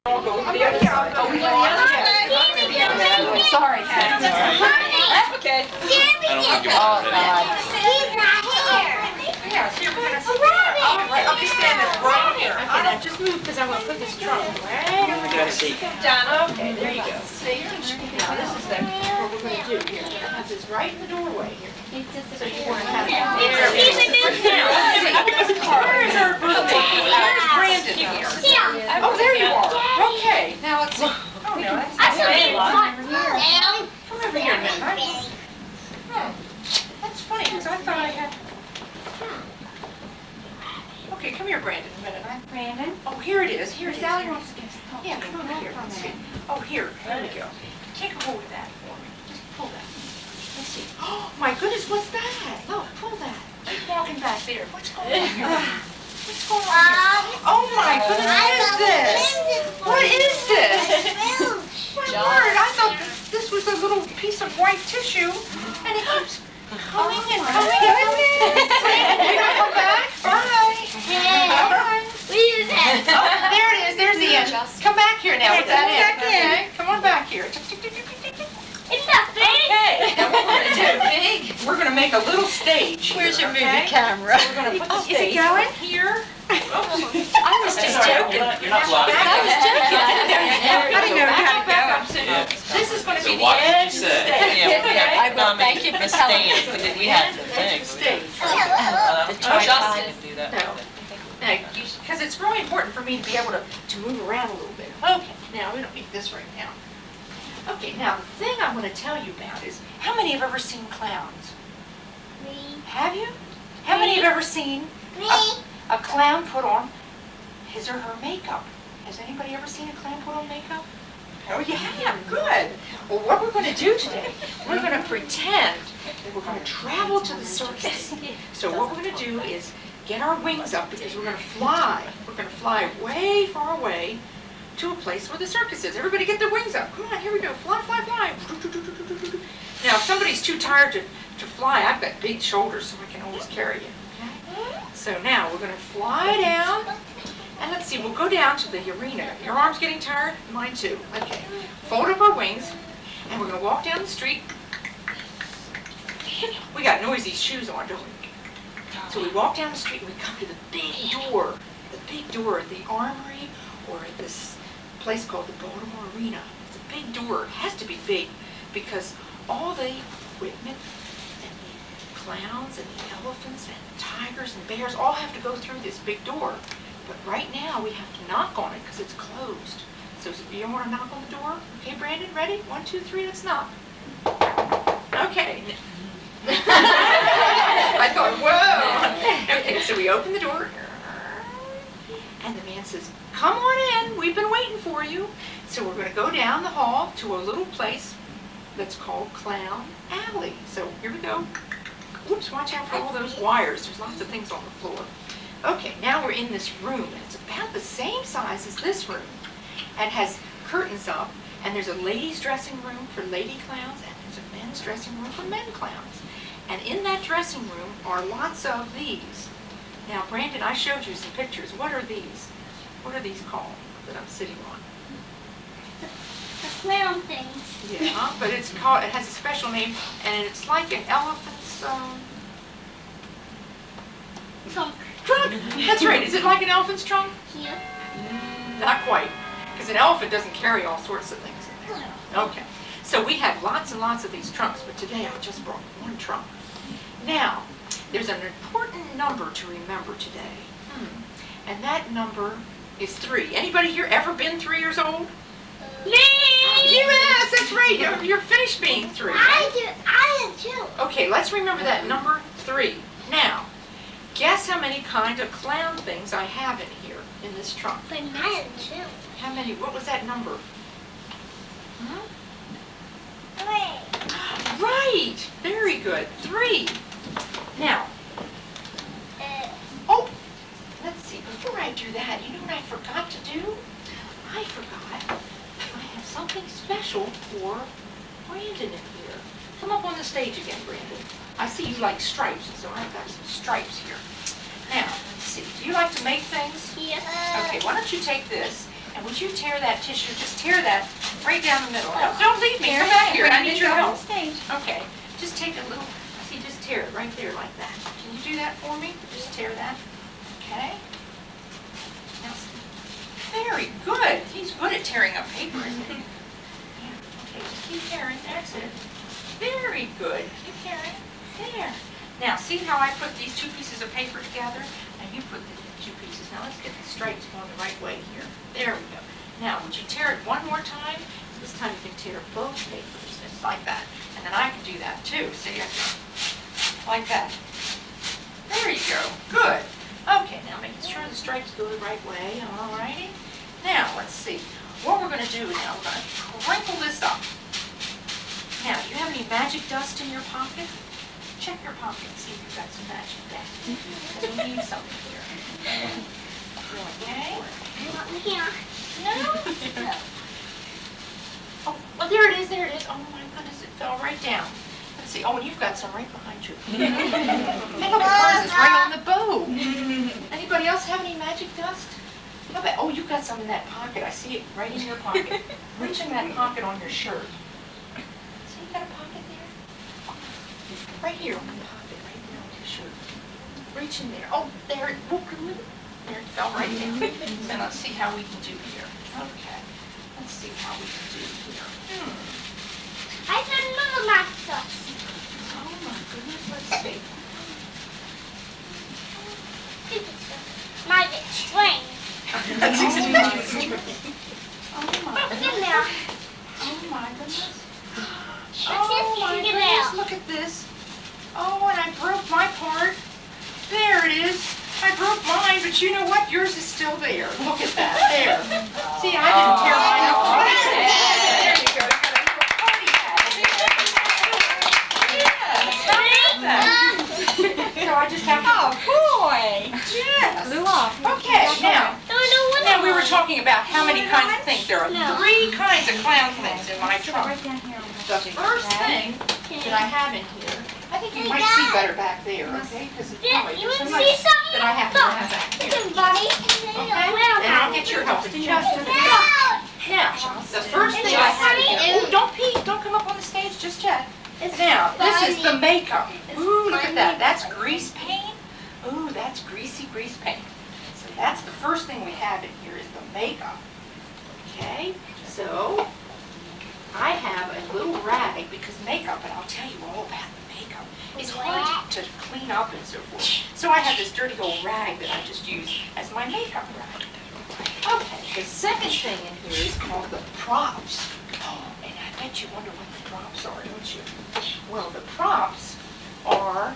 I'll go over the other side. Oh, we go the other side. Sorry, Kat. Okay. Oh, God. He's not here. Yeah, so we're gonna I'll be standing right here. Okay, now just move because I want to put this trunk right over here. Down. Okay, there you go. See? Now this is what we're going to do here. We're going to have this right in the doorway here. So you want to have it there. Where is our birthday? Where's Brandon here? Oh, there you are. Okay. Now let's see. Oh, no, that's come over here a minute. That's funny because I thought I had. Okay, come here, Brandon, a minute. Brandon? Oh, here it is. Here it is. Sally wants to get Yeah, come over here. Let's see. Oh, here we go. Take a hold of that for me. Just pull that. Let's see. Oh, my goodness, what's that? Oh, pull that. Keep walking back there. What's going on here? What's going on here? Oh, my goodness, what is this? What is this? My word, I thought this was a little piece of white tissue, and it keeps coming and coming and coming. You gotta come back? Bye. Bye. Oh, there it is. There's the end. Come back here now with that end. Okay, come on back here. It's not big. Okay. Now what we're going to do, we're going to make a little stage. Where's your here, movie okay? camera? So we're going to put the Is it stage going? here. I was just joking. You're not blocking. I was joking. I didn't know how to go. This is going to be So the what did edge you of the say? stage. Yeah, I will thank you for telling us. We had to Edge of think. the stage. Justin do that. No. Because it's really important for me to be able to move around a little bit. Okay, now we don't need this right now. Okay, now the thing I want to tell you about is, how many have ever seen clowns? Me. Have you? How many have ever seen a clown put on his or her makeup? Has anybody ever seen a clown put on makeup? Oh, you have? Good. Well, what we're going to do today, we're going to pretend that we're going to travel to the circus. So what we're going to do is get our wings up because we're going to fly. We're going to fly way far away to a place where the circus is. Everybody get their wings up. Come on, here we go. Fly, fly, fly. Now, if somebody's too tired to fly, I've got big shoulders so I can always carry you. Okay? So now we're going to fly down. And let's see, we'll go down to the arena. Your arm's getting tired? Mine too. Okay. Fold up our wings, and we're going to walk down the street. We got noisy shoes on, don't we? So we walk down the street and we come to the big door at the Armory or at this place called the Baltimore Arena. It's a big door. It has to be big because all the equipment and the clowns and the elephants and the tigers and bears all have to go through this big door. But right now we have to knock on it because it's closed. So you want to knock on the door? Okay, Brandon, ready? 1, 2, 3, let's knock. Okay. I thought, whoa. Okay, so we open the door. And the man says, come on in. We've been waiting for you. So we're going to go down the hall to a little place that's called Clown Alley. So here we go. Oops, watch out for all those wires. There's lots of things on the floor. Okay, now we're in this room, and it's about the same size as this room, and has curtains up, and there's a ladies' dressing room for lady clowns, and there's a men's dressing room for men clowns. And in that dressing room are lots of these. Now, Brandon, I showed you some pictures. What are these? What are these called that I'm sitting on? The clown thing. Yeah, but it's called, it has a special name, and it's like an elephant's, Trunk. trunk. That's right. Is it like an elephant's trunk? Here. Not quite, because an elephant doesn't carry all sorts of things in there. Okay, so we have lots and lots of these trunks, but today I just brought one trunk. Now, there's an important number to remember today, and that number is 3. Anybody here ever been 3 years old? Me. Yes, that's right. You're finished being 3. I am too. Okay, let's remember that number 3. Now, guess how many kind of clown things I have in here in this trunk. But I am too. How many? What was that number? 3. Right. Very good. 3. Now, oh, let's see. Before I do that, you know what I forgot to do? I forgot I have something special for Brandon in here. Come up on the stage again, Brandon. I see you like stripes, so I've got some stripes here. Now, let's see. Do you like to make things? Yes. Okay, why don't you take this, And would you tear that tissue, just tear that right down the middle. Don't leave me, come back here, I need your help. Okay, just take a little, see, just tear it right there like that. Can you do that for me? Just tear that, okay? Now, very good. He's good at tearing up paper, isn't he? Yeah, okay, just keep tearing, that's it. Very good, keep tearing, there. Now, see how I put these two pieces of paper together? Now you put the two pieces. Now let's get the stripes going the right way here. There we go. Now, would you tear it one more time? This time you can tear both papers, just like that. And then I can do that too. See, like that. There you go. Good. Okay, now making sure the stripes go the right way. All righty. Now, let's see. What we're going to do now, we're going to crinkle this up. Now, do you have any magic dust in your pocket? Check your pocket, see if you've got some magic dust. Because we need something here. Okay? Here. No? No. Oh, well, there it is, there it is. Oh my goodness, it fell right down. Let's see. Oh, and you've got some right behind you. Hey, look, hers is right on the bow. Anybody else have any magic dust? How about, oh, you've got some in that pocket. I see it right in your pocket. Reach in that pocket on your shirt. See, you got a pocket there? Right here on the pocket, right there on your shirt. Reach in there. Oh, there. There, it fell right down. Then let's see how we can do here. Okay. Let's see how we can do here. I said another master. Oh my goodness, let's see. Magic string. That's exactly right. Oh my Look in goodness. there. Oh my goodness. Let's Oh just my figure it goodness, out. look at this. Oh, and I broke my part. There it is. I broke mine, but you know what? Yours is still there. Look at that. There. See, I didn't tear mine up. There you go. You got a little party hat. So I just have to... Oh, boy. Yes. Blew off. Okay, now No, we were talking about how many kinds of things. There are No. 3 kinds of clown things in my trunk. Right down here. The first thing that I have in here, I think you might see better back there, okay? Because it's Yeah, probably you there's so wanna much see something? that I have to have back here. Listen, buddy. Okay? And I'll get your help in just a minute. Now, the first thing I have in here, oh, don't peek, don't come up on the stage just yet. Now, this is the makeup. Ooh, look at that. That's grease paint. Ooh, that's greasy grease paint. So that's the first thing we have in here is the makeup. Okay, so I have a little rag because makeup, and I'll tell you all about the makeup. It's hard to clean up and so forth. So I have this dirty old rag that I just use as my makeup rag. Okay, the second thing in here is called the props. Oh, and I bet you wonder what the props are, don't you? Well, the props are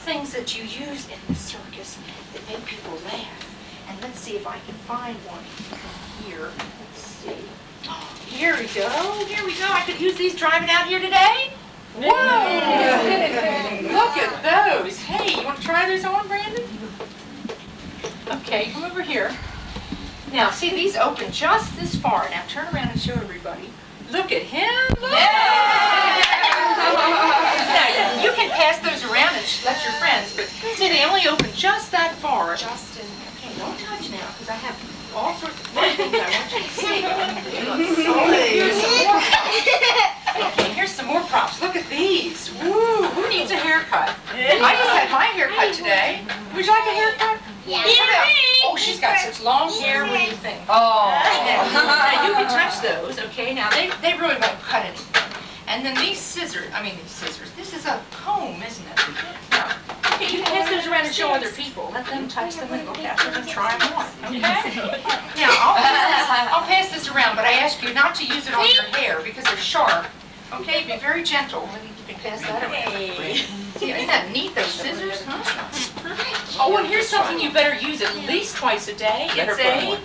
things that you use in the circus that make people laugh. And let's see if I can find one here. Let's see. Oh, here we go. Here we go. I could use these driving out here today. Whoa! Look at those. Hey, you want to try those on, Brandon? Okay, come over here. Now, see, these open just this far. Now, turn around and show everybody. Look at him. Look. Now, you can pass those around and let your friends, but see, they only open just that far. Justin. Okay, don't touch now, because I have all sorts of fun things I want you to see. Here's some more props. Okay, here's some more props. Look at these. Woo, who needs a haircut? I just had my haircut today. Would you like a haircut? Yeah. Oh, she's got such long hair. What do you think? Oh. Now, you can touch those, okay? Now, they really won't cut anything. And then these scissors, this is a comb, isn't it? Now, okay, you can pass those around and show other people. Let them touch them and look at them and try them on, okay? Now, I'll pass this around, but I ask you not to use it on your hair because they're sharp. Okay, be very gentle when you can pass that around. See, isn't that neat, those scissors, huh? Oh, and here's something you better use at least twice a day. It's a...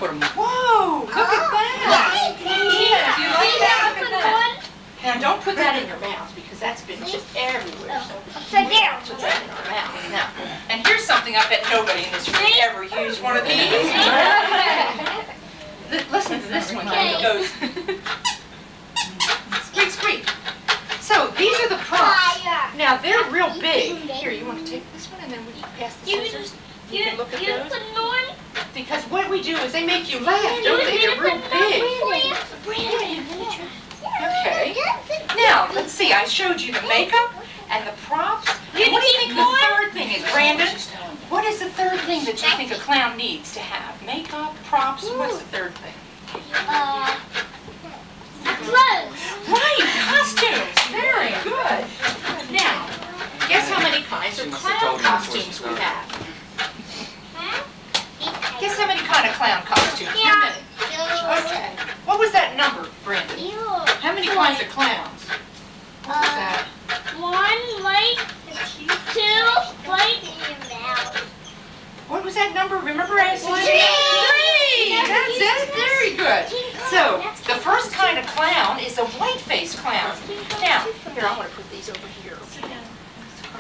Whoa, look at that. Yeah, do you like that? Look at that. Now, don't put that in your mouth because that's been just everywhere. So Upside down. put that in our mouth. Now, and here's something I bet nobody in this room ever used one of these. Listen to this one. It goes... Squeak, squeak. So, these are the props. Now, they're real big. Here, you want to take this one and then we can pass the scissors? You can look at You those. put it on? because what we do is they make you laugh, don't they? They're real big. Okay. Now, let's see, I showed you the makeup and the props. And what do you think the third thing is, Brandon? What is the third thing that you think a clown needs to have? Makeup, props, what's the third thing? Clothes. Right, costumes. Very good. Now, guess how many kinds of clown costumes we have? Guess how many kind of clown costumes? How many? Okay. What was that number, Brandon? How many kinds of clowns? What was that? 1 white, 2 white, What was that number? Remember I said 3. That's it. Very good. So, the first kind of clown is a white-faced clown. Now, here, I want to put these over here.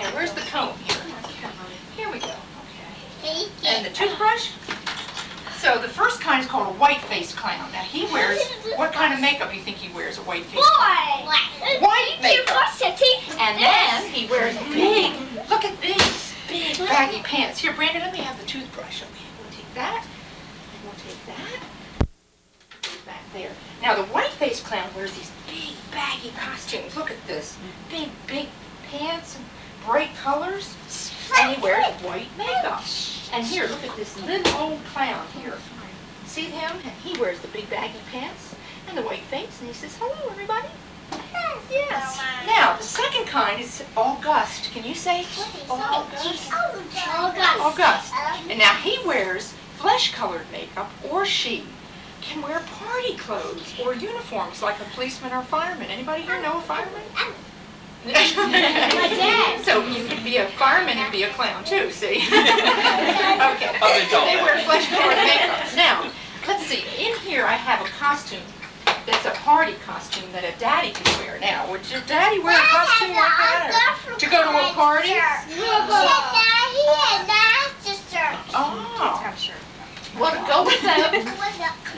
And where's the comb? Here we go. Okay. And the toothbrush? So, the first kind is called a white-faced clown. Now, he wears, what kind of makeup do you think he wears, a white-faced clown? White makeup. And then he wears big, look at these, big baggy pants. Here, Brandon, let me have the toothbrush. Okay, we'll take that. And we'll take that. Put it back there. Now, the white-faced clown wears these big baggy costumes. Look at this. Big pants and bright colors. And he wears white makeup. And here, look at this little old clown here. See him? And he wears the big baggy pants and the white face. And he says, hello, everybody. Yes. Now, the second kind is August. Can you say August? August. And now he wears flesh-colored makeup, or she can wear party clothes or uniforms like a policeman or fireman. Anybody here know a fireman? So you could be a fireman and be a clown too, see? Okay. They wear flesh-colored makeup. Now, let's see. In here I have a costume that's a party costume that a daddy can wear. Now, would your daddy wear a costume like that? Or to go to a party? Oh. Well, to go with them,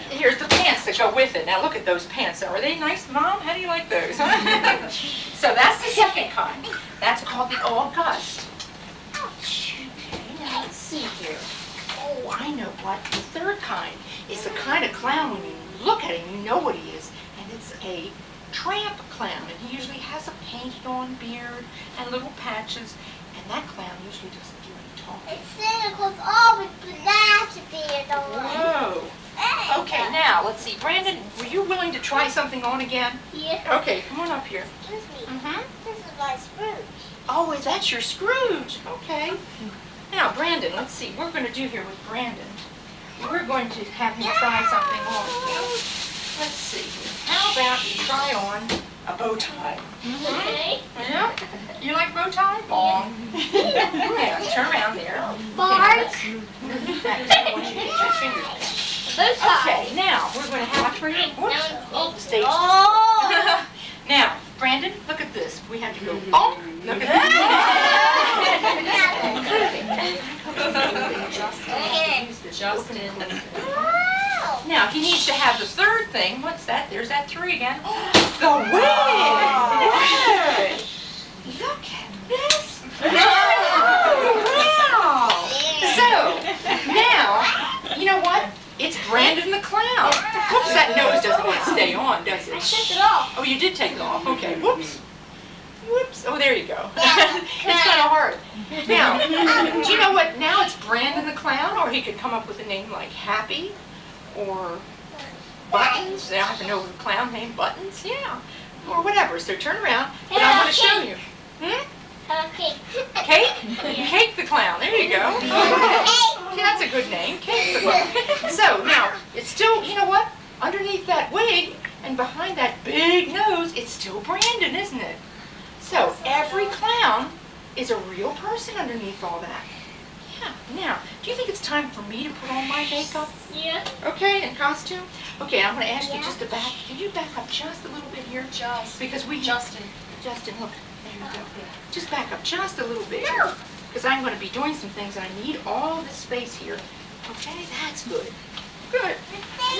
here's the pants that go with it. Now look at those pants. Are they nice, Mom? How do you like those? So that's the second kind. That's called the August. Okay, now let's see here. Oh, I know what. The third kind is the kind of clown when you look at him, you know what he is. And it's a tramp clown. And he usually has a painted on beard and little patches. And that clown usually doesn't do any talking. Whoa. Okay, now, let's see. Brandon, were you willing to try something on again? Yeah. Okay, come on up here. Excuse me. Mm-hmm. This is my Scrooge. Oh, is that your Scrooge? Okay. Now, Brandon, let's see. We're going to do here with Brandon. We're going to have him try something on. Let's see. How about you try on a bow tie? Okay. Yeah? You like bow tie? Long. Yeah, turn around there. Bark. Okay, I want you to get your fingers there. Bow tie. Okay, now we're going to have for you. Whoops. Stage. Oh. Now, Brandon, look at this. We have to go bonk. Look at that. Justin. Now, he needs to have the third thing. What's that? There's that 3 again. The wig. Good. Look at this. Wow. So, now, you know what? It's Brandon the Clown. Whoops, that nose doesn't want to stay on, does it? I took it off. Oh, you did take it off. Okay, whoops. Whoops. Oh, there you go. It's kind of hard. Now, do you know what? Now it's Brandon the Clown, or he could come up with a name like Happy or Buttons. They have to know a clown named Buttons. Yeah. Or whatever. So turn around, and I'm going to show you. Okay. Cake? Cake the Clown. There you go. Yeah, that's a good name. Cake the Clown. So, now, it's still, you know what? Underneath that wig and behind that big nose, it's still Brandon, isn't it? So, every clown is a real person underneath all that. Yeah. Now, do you think it's time for me to put on my makeup? Yeah. Okay, and costume? Okay, I'm going to ask you just to back. Can you back up just a little bit here? Just. Because we... Justin, look. There you go. Just back up just a little bit. No. Because I'm going to be doing some things and I need all this space here. Okay, that's good. Good.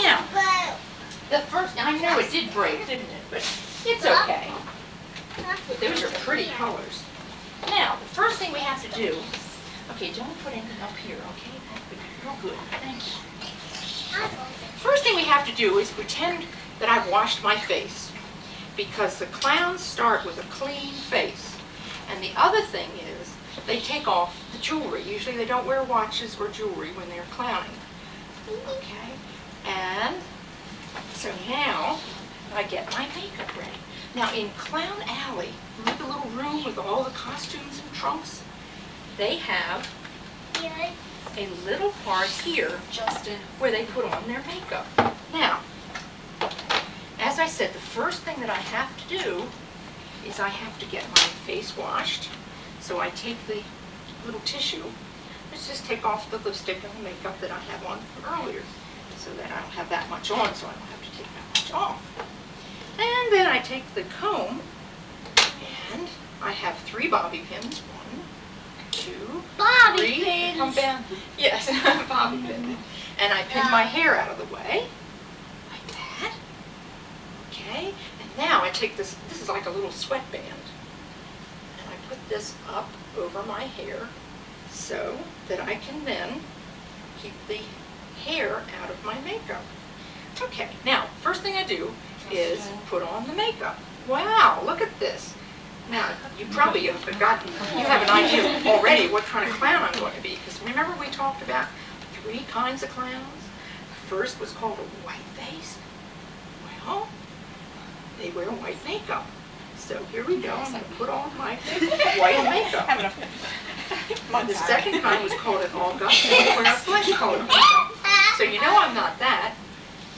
Now, the first... I know it did break, didn't it? But it's okay. But those are pretty colors. Now, the first thing we have to do, Okay, don't put anything up here, okay? But you're good, thank you. First thing we have to do is pretend that I've washed my face, because the clowns start with a clean face. And the other thing is, they take off the jewelry. Usually they don't wear watches or jewelry when they're clowning. Okay, and so now I get my makeup ready. Now in Clown Alley, remember the little room with all the costumes and trunks? They have a little part here, Justin, where they put on their makeup. Now, as I said, the first thing that I have to do is I have to get my face washed. So I take the little tissue. Let's just take off the lipstick and the makeup that I have on from earlier, so that I don't have that much on, so I don't have to take that much off. And then I take the comb, and I have 3 bobby pins. 1, 2, Bobby 3. pins. Come down. Yes, bobby pins. And I pin my hair out of the way, like that. Okay. And now I take this. This is like a little sweatband, and I put this up over my hair, so that I can then keep the hair out of my makeup. Okay, now, first thing I do is put on the makeup. Wow, look at this. Now, you probably have forgotten, you have an idea already what kind of clown I'm going to be, because remember we talked about 3 kinds of clowns? The first was called a white face. Well, they wear white makeup. So here we go, I'm going to put on my white makeup. The second kind was called an August, they wear a flesh color makeup. So you know I'm not that.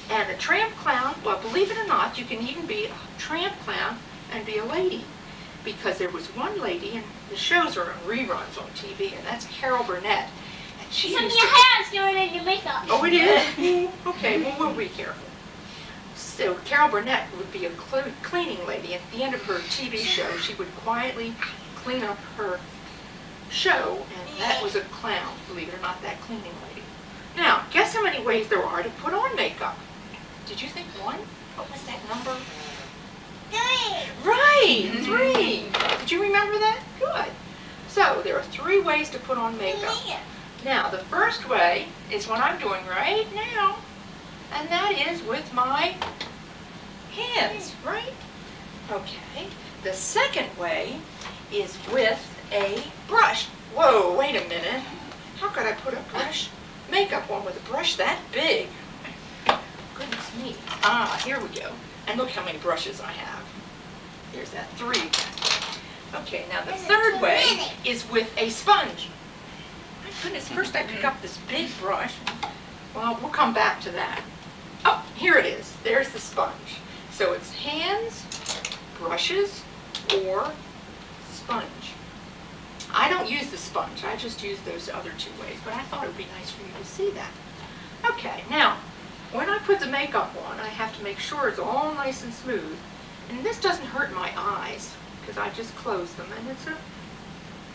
And a tramp clown, well, believe it or not, you can even be a tramp clown and be a lady. Because there was one lady, and the shows are on reruns on TV, and that's Carol Burnett. And she Some of used your to... hair is going in your makeup. Oh, it is? Okay, well, we'll be careful. So Carol Burnett would be a cleaning lady. At the end of her TV show, she would quietly clean up her show, and that was a clown, believe it or not, that cleaning lady. Now, guess how many ways there are to put on makeup? Did you think 1? What was that number? 3. Right, 3. Did you remember that? Good. So there are 3 ways to put on makeup. Now, the first way is what I'm doing right now, and that is with my hands, right? Okay. The second way is with a brush. Whoa, wait a minute. How could I put a brush, makeup on with a brush that big? Goodness me. Ah, here we go. And look how many brushes I have. There's that 3. Okay, now the third way is with a sponge. My goodness, first I pick up this big brush. Well, we'll come back to that. Oh, here it is. There's the sponge. So it's hands, brushes, or sponge. I don't use the sponge. I just use those other 2 ways, but I thought it would be nice for you to see that. Okay, now, when I put the makeup on, I have to make sure it's all nice and smooth. And this doesn't hurt my eyes, because I just close them, and it's a,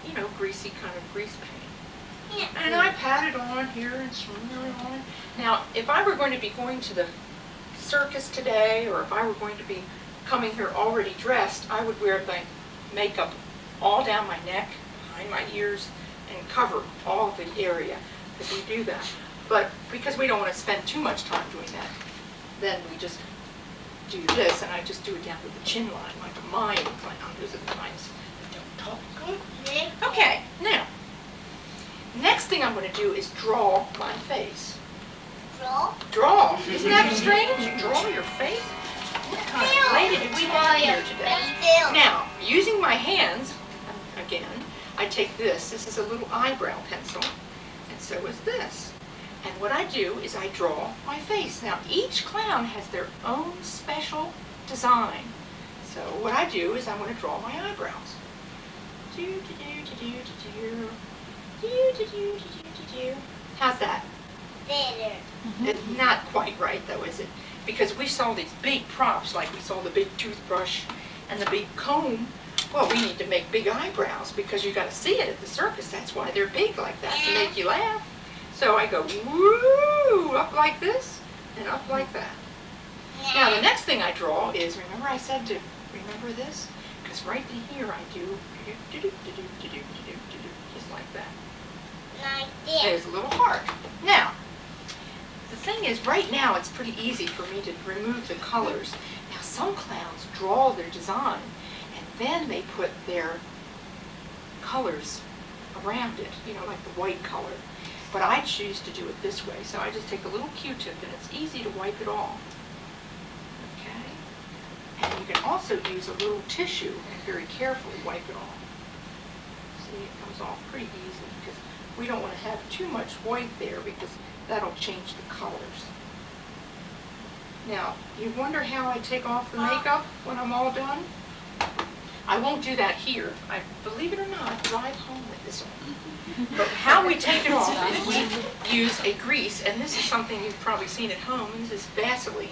you know, greasy kind of grease paint. And I pat it on here and smear it on. Now, if I were going to be going to the circus today, or if I were going to be coming here already dressed, I would wear my makeup all down my neck, behind my ears, and cover all of the area, because we do that. But because we don't want to spend too much time doing that, then we just do this, and I just do it down to the chin line, like a mime clown. Those are the kinds that don't talk. Okay, now, next thing I'm going to do is draw my face. Draw. Isn't that strange? You draw your face? What kind of lady do we have here today? Now, using my hands, again, I take this. This is a little eyebrow pencil, and so is this. And what I do is I draw my face. Now, each clown has their own special design. So what I do is I want to draw my eyebrows. How's that? Better. It's not quite right, though, is it? Because we saw these big props, like we saw the big toothbrush and the big comb. Well, we need to make big eyebrows because you got to see it at the circus. That's why they're big like that, to make you laugh. So I go, woo, up like this and up like that. Now, the next thing I draw is, remember I said to remember this? Because right in here I do, just like that. like this. There's a little heart. Now, the thing is, right now it's pretty easy for me to remove the colors. Now, some clowns draw their design, and then they put their colors around it, you know, like the white color. But I choose to do it this way, so I just take a little Q-tip, and it's easy to wipe it off. Okay? And you can also use a little tissue and very carefully wipe it off. See, it comes off pretty easy because we don't want to have too much white there because that'll change the colors. Now, you wonder how I take off the makeup when I'm all done? I won't do that here. I believe it or not, drive home with this on. But how we take it off is we use a grease, and this is something you've probably seen at home. This is Vaseline.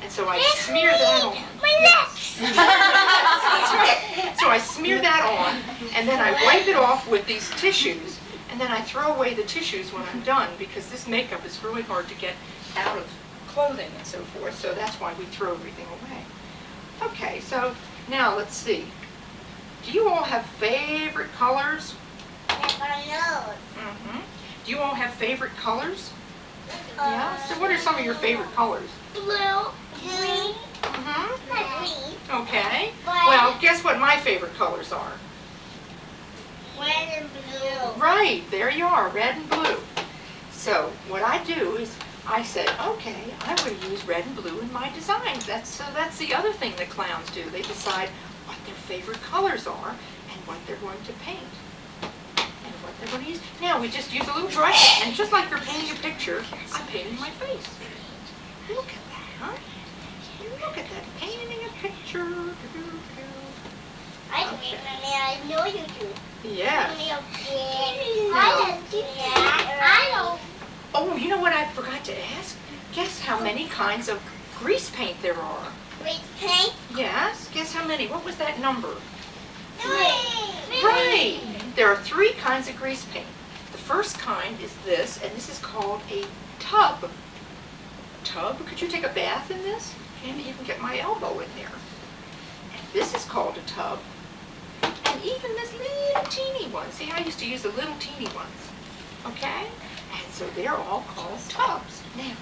And so I smear that on. Yes. That's right. So I smear that on, and then I wipe it off with these tissues, and then I throw away the tissues when I'm done because this makeup is really hard to get out of clothing and so forth, so that's why we throw everything away. Okay, so now let's see. Do you all have favorite colors? Mm-hmm. Do you all have favorite colors? Yeah? So what are some of your favorite colors? Blue, green, Mm-hmm. green, Okay. Well, guess what my favorite colors are? red and blue. Right, there you are, red and blue. So what I do is I said, okay, I'm going to use red and blue in my designs. That's the other thing that clowns do. They decide what their favorite colors are and what they're going to paint. And what they're going to use. Now we just use a little brush, and just like you're painting a picture, I'm painting my face. Look at that, huh? Look at that, painting a picture. I do it, Mommy. I know you do. Yes. I don't. Oh, you know what I forgot to ask? Guess how many kinds of grease paint there are? Grease paint. Yes, guess how many? What was that number? 3. Right. There are 3 kinds of grease paint. The first kind is this, and this is called a tub. Tub? Could you take a bath in this? Can't even get my elbow in there. And this is called a tub. And even this little teeny one. See, I used to use the little teeny ones. Okay? And so they're all called tubs. Now,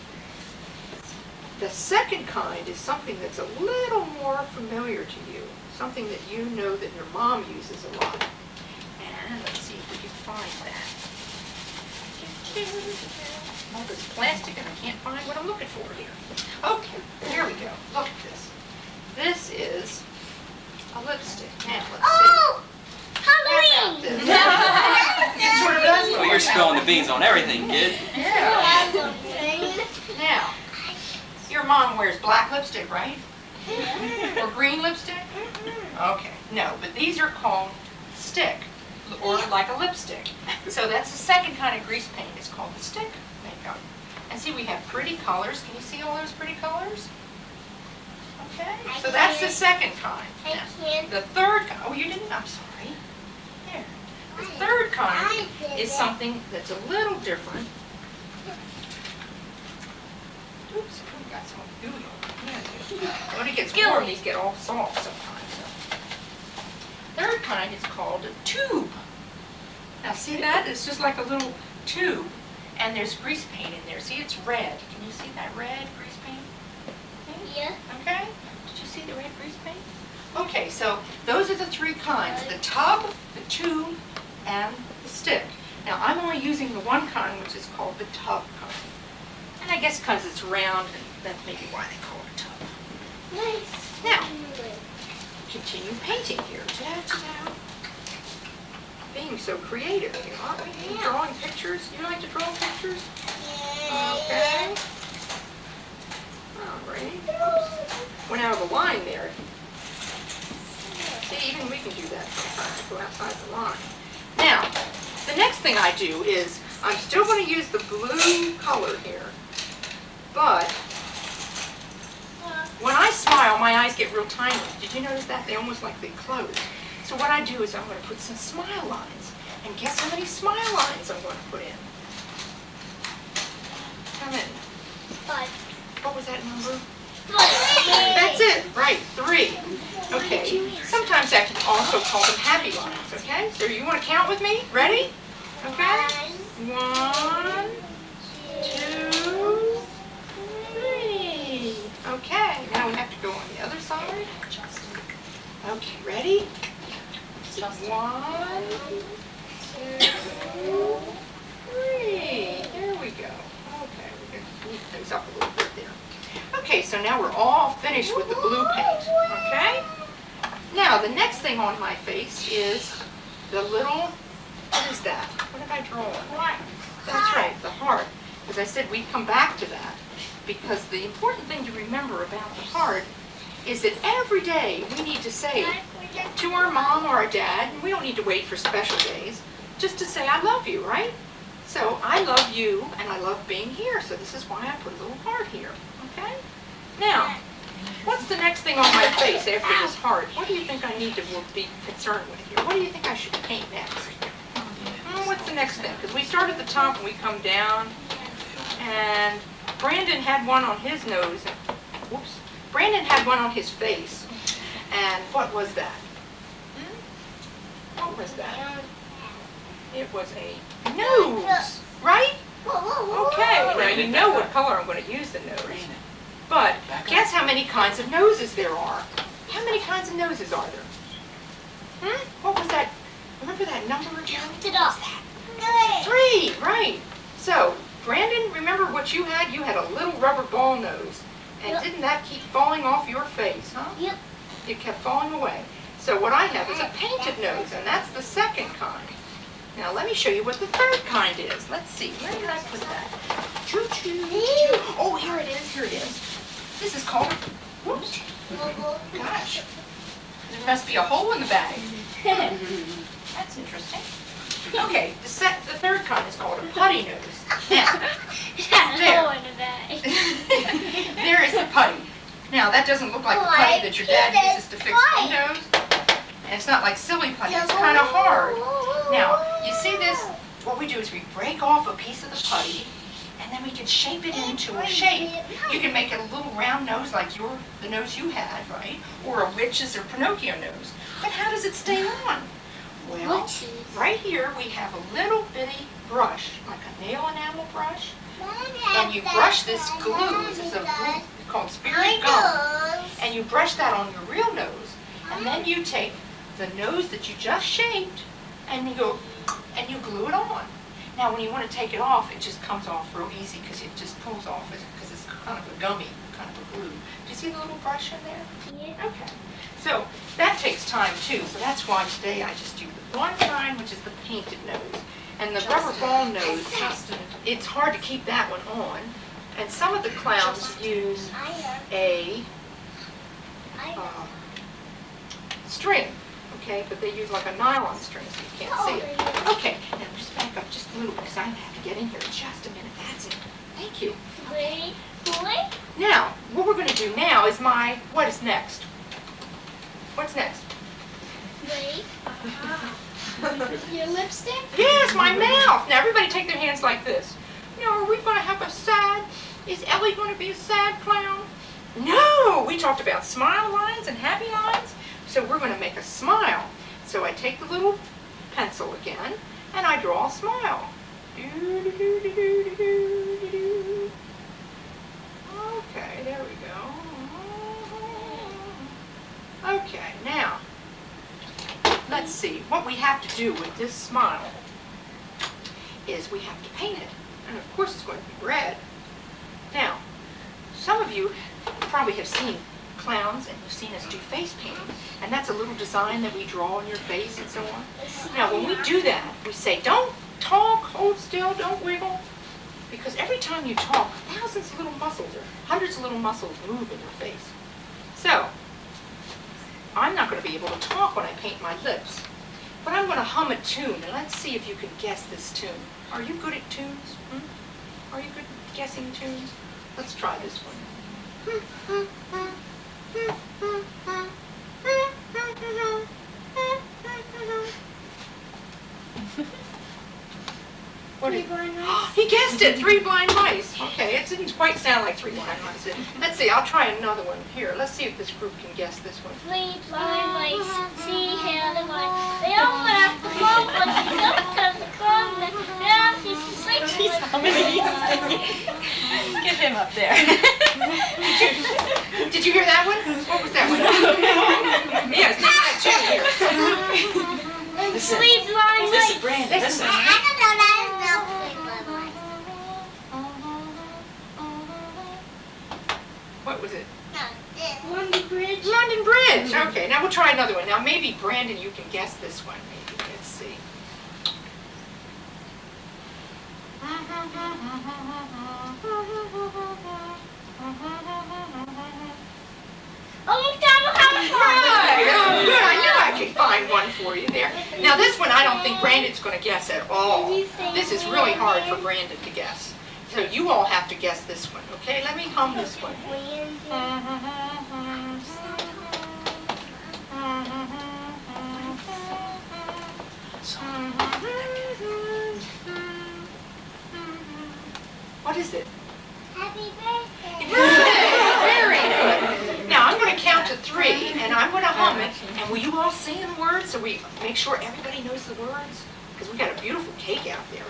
the second kind is something that's a little more familiar to you. Something that you know that your mom uses a lot. And let's see if we can find that. All this plastic and I can't find what I'm looking for here. Okay, here we go. Look at this. This is a lipstick. Now, let's see. Oh! How about Halloween! this? It sort of does Well, look you're like spilling the beans on everything, kid. Yeah. Now, your mom wears black lipstick, right? Or green lipstick? Okay, no, but these are called stick, or like a lipstick. So that's the second kind of grease paint. It's called the stick makeup. And see, we have pretty colors. Can you see all those pretty colors? Okay, so that's the second kind. I Now, can't. the third kind, oh, you didn't, I'm sorry. There. The third kind is something that's a little different. Oops, we got some gooey on here. When it gets warm, these get all soft sometimes. So. Third kind is called a tube. Now see that? It's just like a little tube, and there's grease paint in there. See, it's red. Can you see that red grease paint? Yeah. Okay. Did you see the red grease paint? Okay, so those are the 3 kinds: the tub, the tube, and the stick. Now I'm only using the one kind, which is called the tub kind. And I guess because it's round, and that's maybe why they call it a tub. Nice. Now, continue painting here. Ta-ta. Being so creative here, aren't we? Drawing pictures. You like to draw pictures? Okay. Alrighty. Went out of the line there. See, even we can do that sometimes, go outside the line. Now, the next thing I do is, I'm still going to use the blue color here, but when I smile, my eyes get real tiny. Did you notice that? They almost like they close. So what I do is I'm going to put some smile lines. And guess how many smile lines I'm going to put in? How many? 5. What was that number? That's it, right, 3. Okay, sometimes I can also call them happy lines, okay? So you want to count with me? Ready? Okay? 1, 1, 2, 3. Okay, now we have to go on the other side. Okay, ready? 1, 2, 3. There we go. Okay, we're going to move things up a little bit there. Okay, so now we're all finished with the blue paint. Okay? Now, the next thing on my face is the little, what is that? What did I draw? That's right, the heart. As I said, we come back to that because the important thing to remember about the heart is that every day we need to say to our mom or our dad, and we don't need to wait for special days, just to say, I love you, right? So I love you and I love being here, so this is why I put a little heart here, okay? Now, what's the next thing on my face after this heart? What do you think I need to be concerned with here? What do you think I should paint next? What's the next thing? Because we start at the top and we come down, and Brandon had one on his nose. Whoops. Brandon had one on his face, and what was that? What was that? It was a nose, right? Okay, now you know what color I'm going to use the nose. But guess how many kinds of noses there are? How many kinds of noses are there? What was that? Remember that number again? It up. 3, right. So, Brandon, remember what you had? You had a little rubber ball nose. And didn't that keep falling off your face, huh? Yep. It kept falling away. So what I have is a painted nose, and that's the second kind. Now let me show you what the third kind is. Let's see, where did I put that? Choo-choo. Oh, here it is, here it is. This is called, whoops, gosh. There must be a hole in the bag. That's interesting. Okay, the third kind is called a putty nose. Now, there. There is the putty. Now, that doesn't look like the putty that your dad uses to fix windows. And it's not like silly putty, it's kind of hard. Now, you see this? What we do is we break off a piece of the putty, and then we can shape it into a shape. You can make it a little round nose like the nose you had, right? Or a witch's or Pinocchio nose. But how does it stay on? Well, right here we have a little bitty brush, like a nail enamel brush. And you brush this glue, this is a glue called spirit gum, and you brush that on your real nose, and then you take the nose that you just shaped, and you go, and you glue it on. Now when you want to take it off, it just comes off real easy because it just pulls off because it's kind of a gummy, kind of a glue. Do you see the little brush in there? Yeah. Okay. So that takes time too, so that's why today I just do the one kind, which is the painted nose. And the rubber ball nose, it's hard to keep that one on. And some of the clowns use a string, okay? But they use like a nylon string so you can't see it. Okay, now just back up just a little because I have to get in here in just a minute. That's it. Thank you. Ready, boy? Now, what we're going to do now is what is next? What's next? Ready? Your lipstick? Yes, my mouth. Now everybody take their hands like this. Now, are we going to have is Ellie going to be a sad clown? No, we talked about smile lines and happy lines. So we're going to make a smile. So I take the little pencil again and I draw a smile. Okay, there we go. Okay, now, let's see. What we have to do with this smile is we have to paint it. And of course it's going to be red. Now, some of you probably have seen clowns and you've seen us do face painting. And that's a little design that we draw on your face and so on. Now, when we do that, we say, don't talk, hold still, don't wiggle. Because every time you talk, thousands of little muscles or hundreds of little muscles move in your face. So, I'm not going to be able to talk when I paint my lips, but I'm going to hum a tune, and let's see if you can guess this tune. Are you good at tunes? Are you good at guessing tunes? Let's try this one. What Three is- blind mice. He guessed it, 3 blind mice. Okay, it didn't quite sound like 3 blind mice. Let's see, I'll try another one. Here, let's see if this group can guess this one. 3 blind mice see how the one. They all laugh the phone, but she doesn't touch the phone. Now she's sleeping. Get him up there. Did you hear that one? What was that one? Yes, take that tune here. Listen. 3 blind This is mice. Brandon. Listen. What was it? London Bridge. London Bridge. Okay, now we'll try another one. Now maybe, Brandon, you can guess this one. Maybe. Let's see. Oh, Donald Right. Oh, good. I knew I could find one for you there. Now this one I don't think Brandon's going to guess at all. This is really hard for Brandon to guess. So you all have to guess this one, okay? Let me hum this one. What is it? Happy birthday. Very good. Now I'm going to count to 3 and I'm going to hum it. And will you all sing the words so we make sure everybody knows the words? Because we got a beautiful cake out there.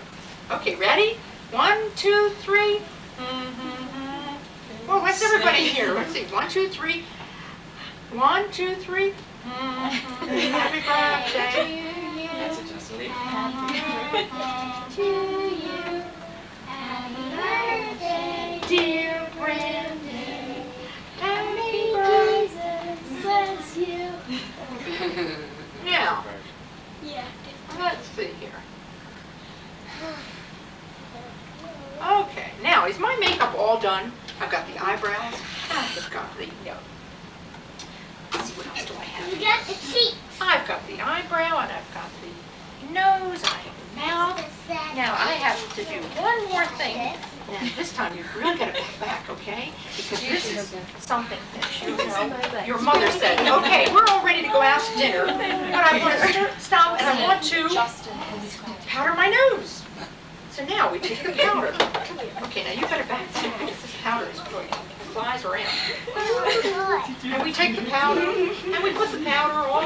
Okay, ready? 1, 2, 3. Well, let's everybody hear. Let's see. 1, 2, 3. 1, 2, 3. Happy birthday. That's it, Justin. To you. Happy birthday, Dear Brandon. Happy May birthday. Jesus bless you. Now, Yeah. let's see here. Okay, now is my makeup all done? I've got the eyebrows. I've got the, no. Let's see, what else do I have? You got the cheeks. I've got the eyebrow and I've got the nose, I have the mouth. Now I have to do one more thing. And this time you've really got to back back, okay? Because this is something that you know. Your mother said, okay, we're all ready to go out to dinner, but I want to stop and I want to powder my nose. So now we take the powder. Okay, now you better back back because this powder is going to flies around. And we take the powder and we put the powder all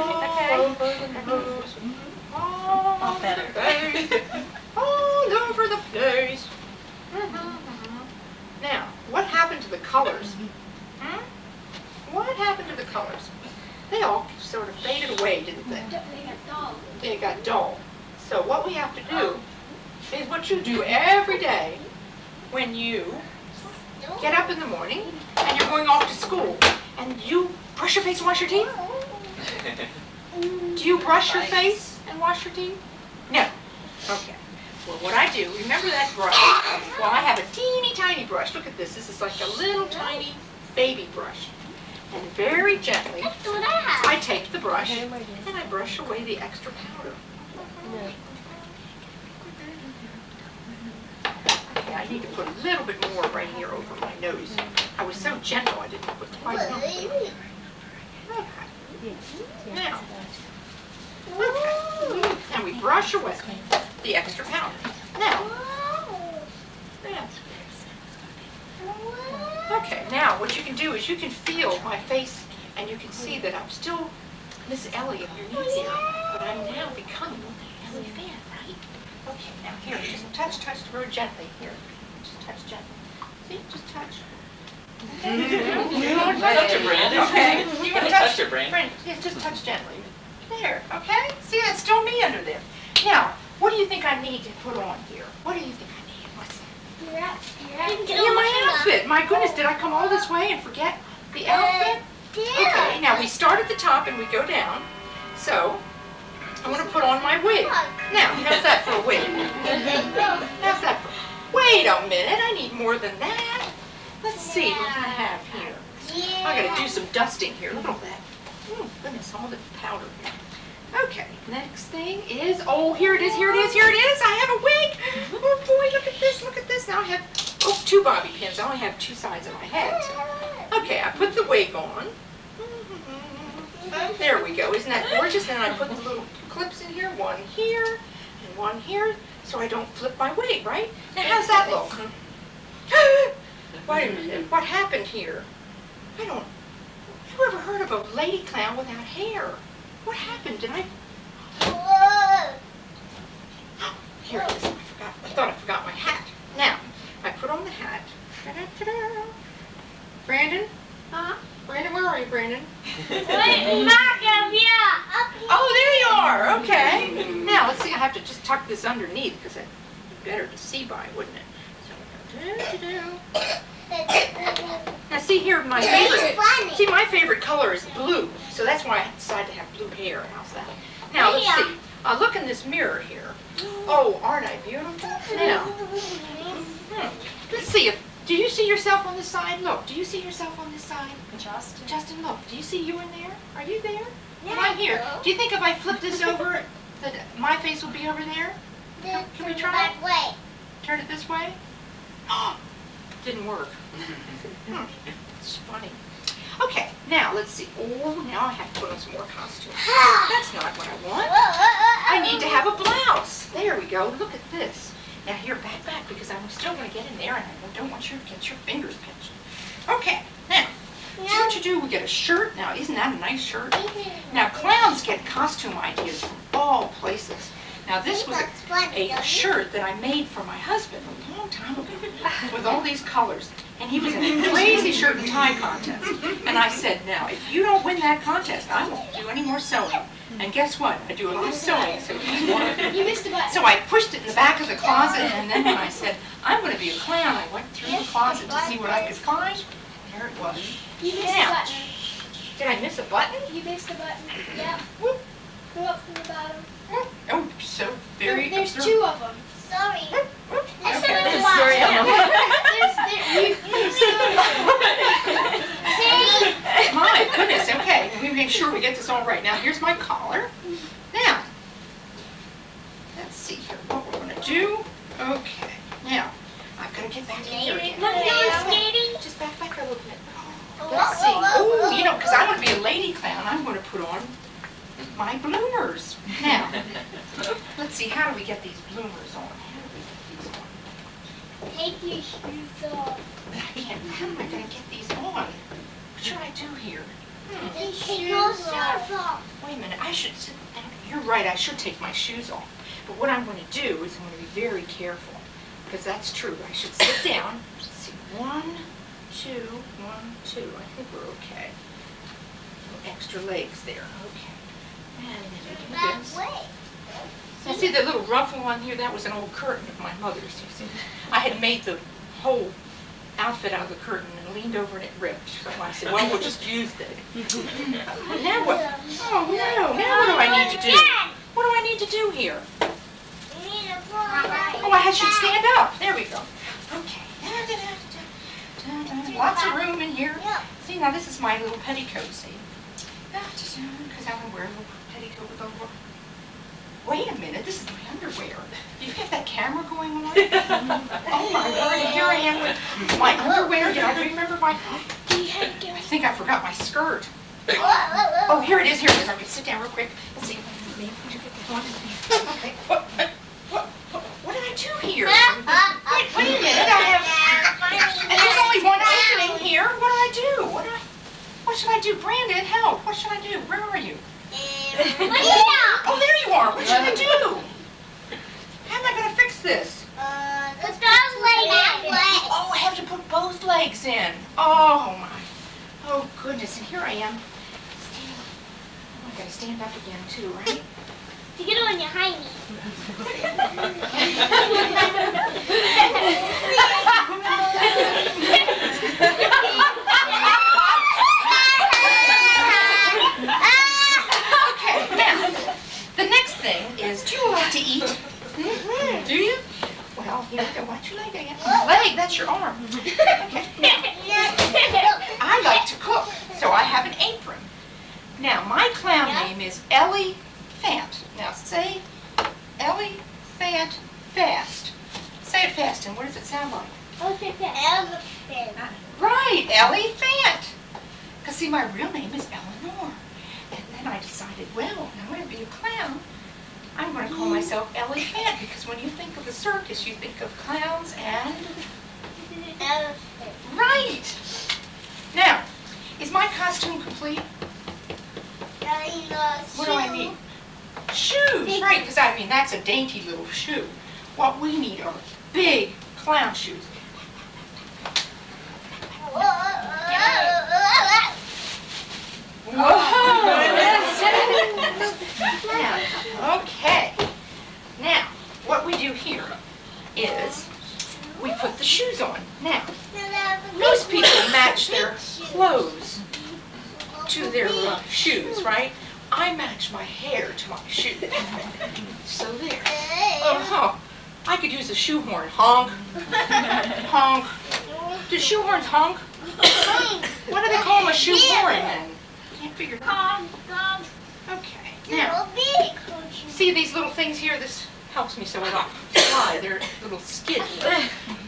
over the nose. All better. All over the place. Now, what happened to the colors? What happened to the colors? They all sort of faded away, didn't they? They got dull. So what we have to do is what you do every day when you get up in the morning and you're going off to school and you brush your face and wash your teeth. Do you brush your face and wash your teeth? No. Okay. Well, what I do, remember that brush? Well, I have a teeny tiny brush. Look at this. This is like a little tiny baby brush. And very gently, That's what I have. I take the brush and I brush away the extra powder. Okay, I need to put a little bit more right here over my nose. I was so gentle, I didn't put quite enough. Okay. Now. Okay. And we brush away the extra powder. Now. Okay, now what you can do is you can feel my face and you can see that I'm still Miss Ellie underneath here, but I'm now becoming Ellie Fan, right? Okay, now here, just touch very gently here. Just touch gently. See, just touch. Touch it, Brandon. Okay, you can Touch it, Brandon. Yeah, just touch gently. There, okay? See, that's still me under there. Now, what do you think I need to put on here? What do you think I need? What's yeah, my outfit. My goodness, did I come all this way and forget the outfit? Okay, now we start at the top and we go down. So, I'm going to put on my wig. Now, how's that for a wig? How's that for? Wait a minute, I need more than that. Let's see what I have here. I got to do some dusting here. Look at all that. Oh, goodness, all the powder here. Okay, next thing is, oh, here it is, here it is, here it is. I have a wig. Oh, boy, look at this, look at this. Now I have, oh, 2 bobby pins. I only have 2 sides of my head. Okay, I put the wig on. There we go. Isn't that gorgeous? Then I put the little clips in here, one here and one here. so I don't flip my wig, right? Now how's that look? Wait a minute, what happened here? You ever heard of a lady clown without hair? What happened? Did I? Here it is. I thought I forgot my hat. Now, I put on the hat. Ta-da-ta-da. Brandon? Brandon, where are you, Brandon? Back of you. Oh, there you are. Okay. Now, let's see. I have to just tuck this underneath because it'd be better to see by, wouldn't it? So, now, see here, my favorite color is blue. So that's why I decided to have blue hair. How's that? Now, let's see. Look in this mirror here. Oh, aren't I beautiful? Now, let's see. Do you see yourself on this side? Look, do you see yourself on this side? Justin, look. Do you see you in there? Are you there? Yeah, I'm here. Do you think if I flip this over, that my face will be over there? Can we try? Turn it this way? Didn't work. It's funny. Okay, now let's see. Oh, now I have to put on some more costume. That's not what I want. I need to have a blouse. There we go. Look at this. Now here, back, because I'm still going to get in there, and I don't want you to get your fingers pinched. Okay, now, see what you do? We get a shirt. Now, isn't that a nice shirt? Now, clowns get costume ideas from all places. Now, this was a shirt that I made for my husband a long time ago with all these colors. And he was in a crazy shirt and tie contest. And I said, now, if you don't win that contest, I won't do any more sewing. And guess what? I do a lot of sewing, so he's one of them. You missed a button. So I pushed it in the back of the closet, and then when I said, I'm going to be a clown, I went through the closet to see what I could find. There it was. You missed a Now, button. did I miss a button? You missed a button. Yep. Whoop. Go up from the bottom. Oh, so very There's observant. 2 of them. Sorry. There's Okay. another Sorry, My goodness, okay. Let me make sure we get this all right. Now, here's my collar. Now, let's see here what we're going to do. Okay. Now, I've got to get back in here again. Skating. Just back a little bit. Let's see. Oh, you know, because I want to be a lady clown, I'm going to put on my bloomers. Now, let's see. How do we get these bloomers on? Take your shoes off. But I can't. How am I going to get these on? What should I do here? Take your shoes off. Wait a minute. I should sit down. You're right. I should take my shoes off. But what I'm going to do is I'm going to be very careful. Because that's true. I should sit down. Let's see. 1, 2, 1, 2. I think we're okay. No extra legs there. Okay. And then we do this. Now see the little ruffle on here? That was an old curtain of my mother's. You see, I had made the whole outfit out of the curtain and leaned over and it ripped. So I said, well, we'll just use it. Now what? Oh no! Now what do I need to do? What do I need to do here? Oh, I should stand up. There we go. Okay. Lots of room in here. See, now this is my little petticoat. See, because I'm gonna wear a little petticoat with a little. Wait a minute, this is my underwear. Do you have that camera going on? Oh my word, and here I am with my underwear. Did I remember my... I think I forgot my skirt. Oh, here it is, here it is. I can sit down real quick. Let's see. Okay. What did I do here? Wait a minute, I have... And there's only one opening here. What do I do? What should I do? Brandon, help. What should I do? Where are you? Oh, there you are. What should I do? How am I going to fix this? Put those legs in. Oh, I have to put both legs in. Oh, my. Oh, goodness. And here I am. Oh, I got to stand up again, too, right? To get on your hiney. Okay, now, the next thing is, do you like to eat? Do you? Well, here we go. Watch your leg again. Leg, that's your arm. Okay. I like to cook, so I have an apron. Now, my clown name is Ellie Fant. Now, say Ellie Fant Fast. Say it fast, and what does it sound like? Elephant. Right, Ellie Fant. Because, see, my real name is Eleanor. And then I decided, well, now I'm going to be a clown. I'm going to call myself Elephant because when you think of a circus, you think of clowns and... Right! Now, is my costume complete? What do I need? Shoes, right, because I mean, that's a dainty little shoe. What we need are big clown shoes. Now, okay. Now, what we do here is we put the shoes on. Now, most people match their clothes to their shoes, right? I match my hair to my shoes. So there. I could use a shoehorn. Honk. Honk. Do shoehorns honk? What do they call them, a shoehorn then? Can't figure it out. Okay. Now, see these little things here? This helps me so I don't fly. They're little skids.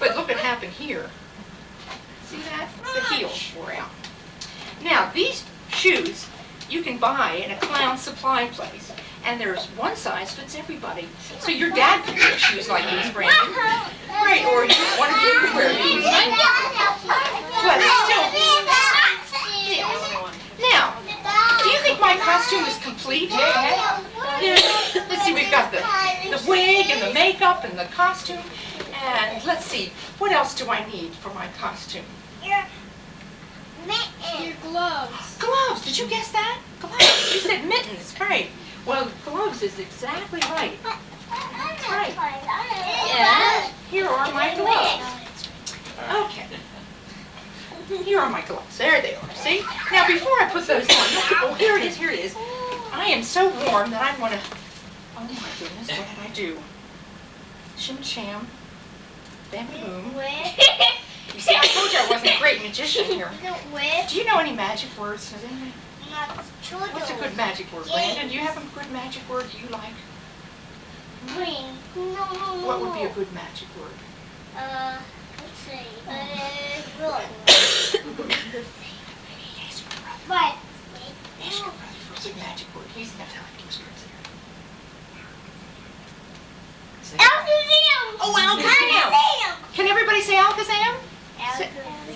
But look what happened here. See that? The heel wore out. Now, these shoes you can buy in a clown supply place. And there's one size fits everybody. So your dad could wear shoes like these, Brandon. Right, or one of you could wear these. But still. Now, do you think my costume is complete? Yeah. Let's see, we've got the wig and the makeup and the costume. And let's see, what else do I need for my costume? Your gloves. Gloves, did you guess that? Gloves, you said mittens, right. Well, gloves is exactly right. That's right. And here are my gloves. Okay. Here are my gloves. There they are. See? Now, before I put those on, here it is, here it is. I am so warm that I want to, oh my goodness, what did I do? Shim sham, bam boom. You see, I told you I wasn't a great magician here. Do you know any magic words? Does anybody? What's a good magic word, Brandon? Do you have a good magic word you like? Green. What would be a good magic word? Let's see. Ask your brother. What? Ask your brother for a good magic word. He's not telling you his words here. Alakazam! Oh, Alakazam! Can everybody say Alakazam?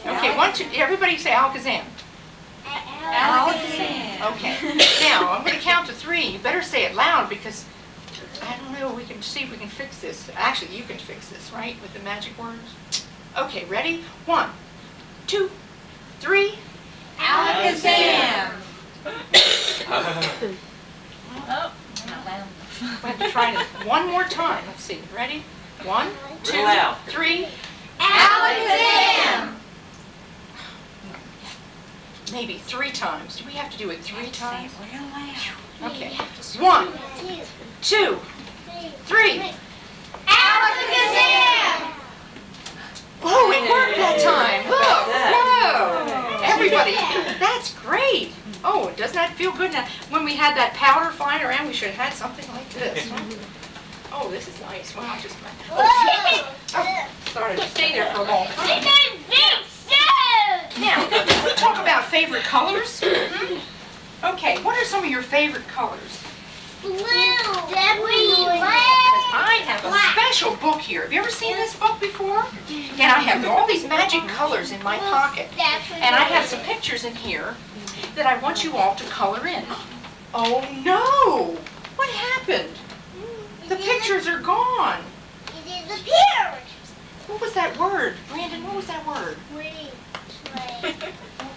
Okay, one, two, everybody say Alakazam. Alakazam. Okay. Now, I'm going to count to 3. You better say it loud because, I don't know, we can see if we can fix this. Actually, you can fix this, right, with the magic words? Okay, ready? 1, 2, 3. Alakazam. Oh, not loud. We have to try it one more time. Let's see. Ready? 1, 2, loud. 3. Alakazam. Maybe 3 times. Do we have to do it 3 times? Okay. 1, 2, 3. Alakazam. Oh, it worked that time. Look. Whoa. Everybody, that's great. Oh, doesn't that feel good now? When we had that powder flying around, we should have had something like this. Oh, this is nice. Well, just sorry to stay there for a long time. Now, we talk about favorite colors. Okay, what are some of your favorite colors? Blue. I have a special book here. Have you ever seen this book before? And I have all these magic colors in my pocket. And I have some pictures in here that I want you all to color in. Oh no! What happened? The pictures are gone. It disappeared. What was that word? Brandon, what was that word? What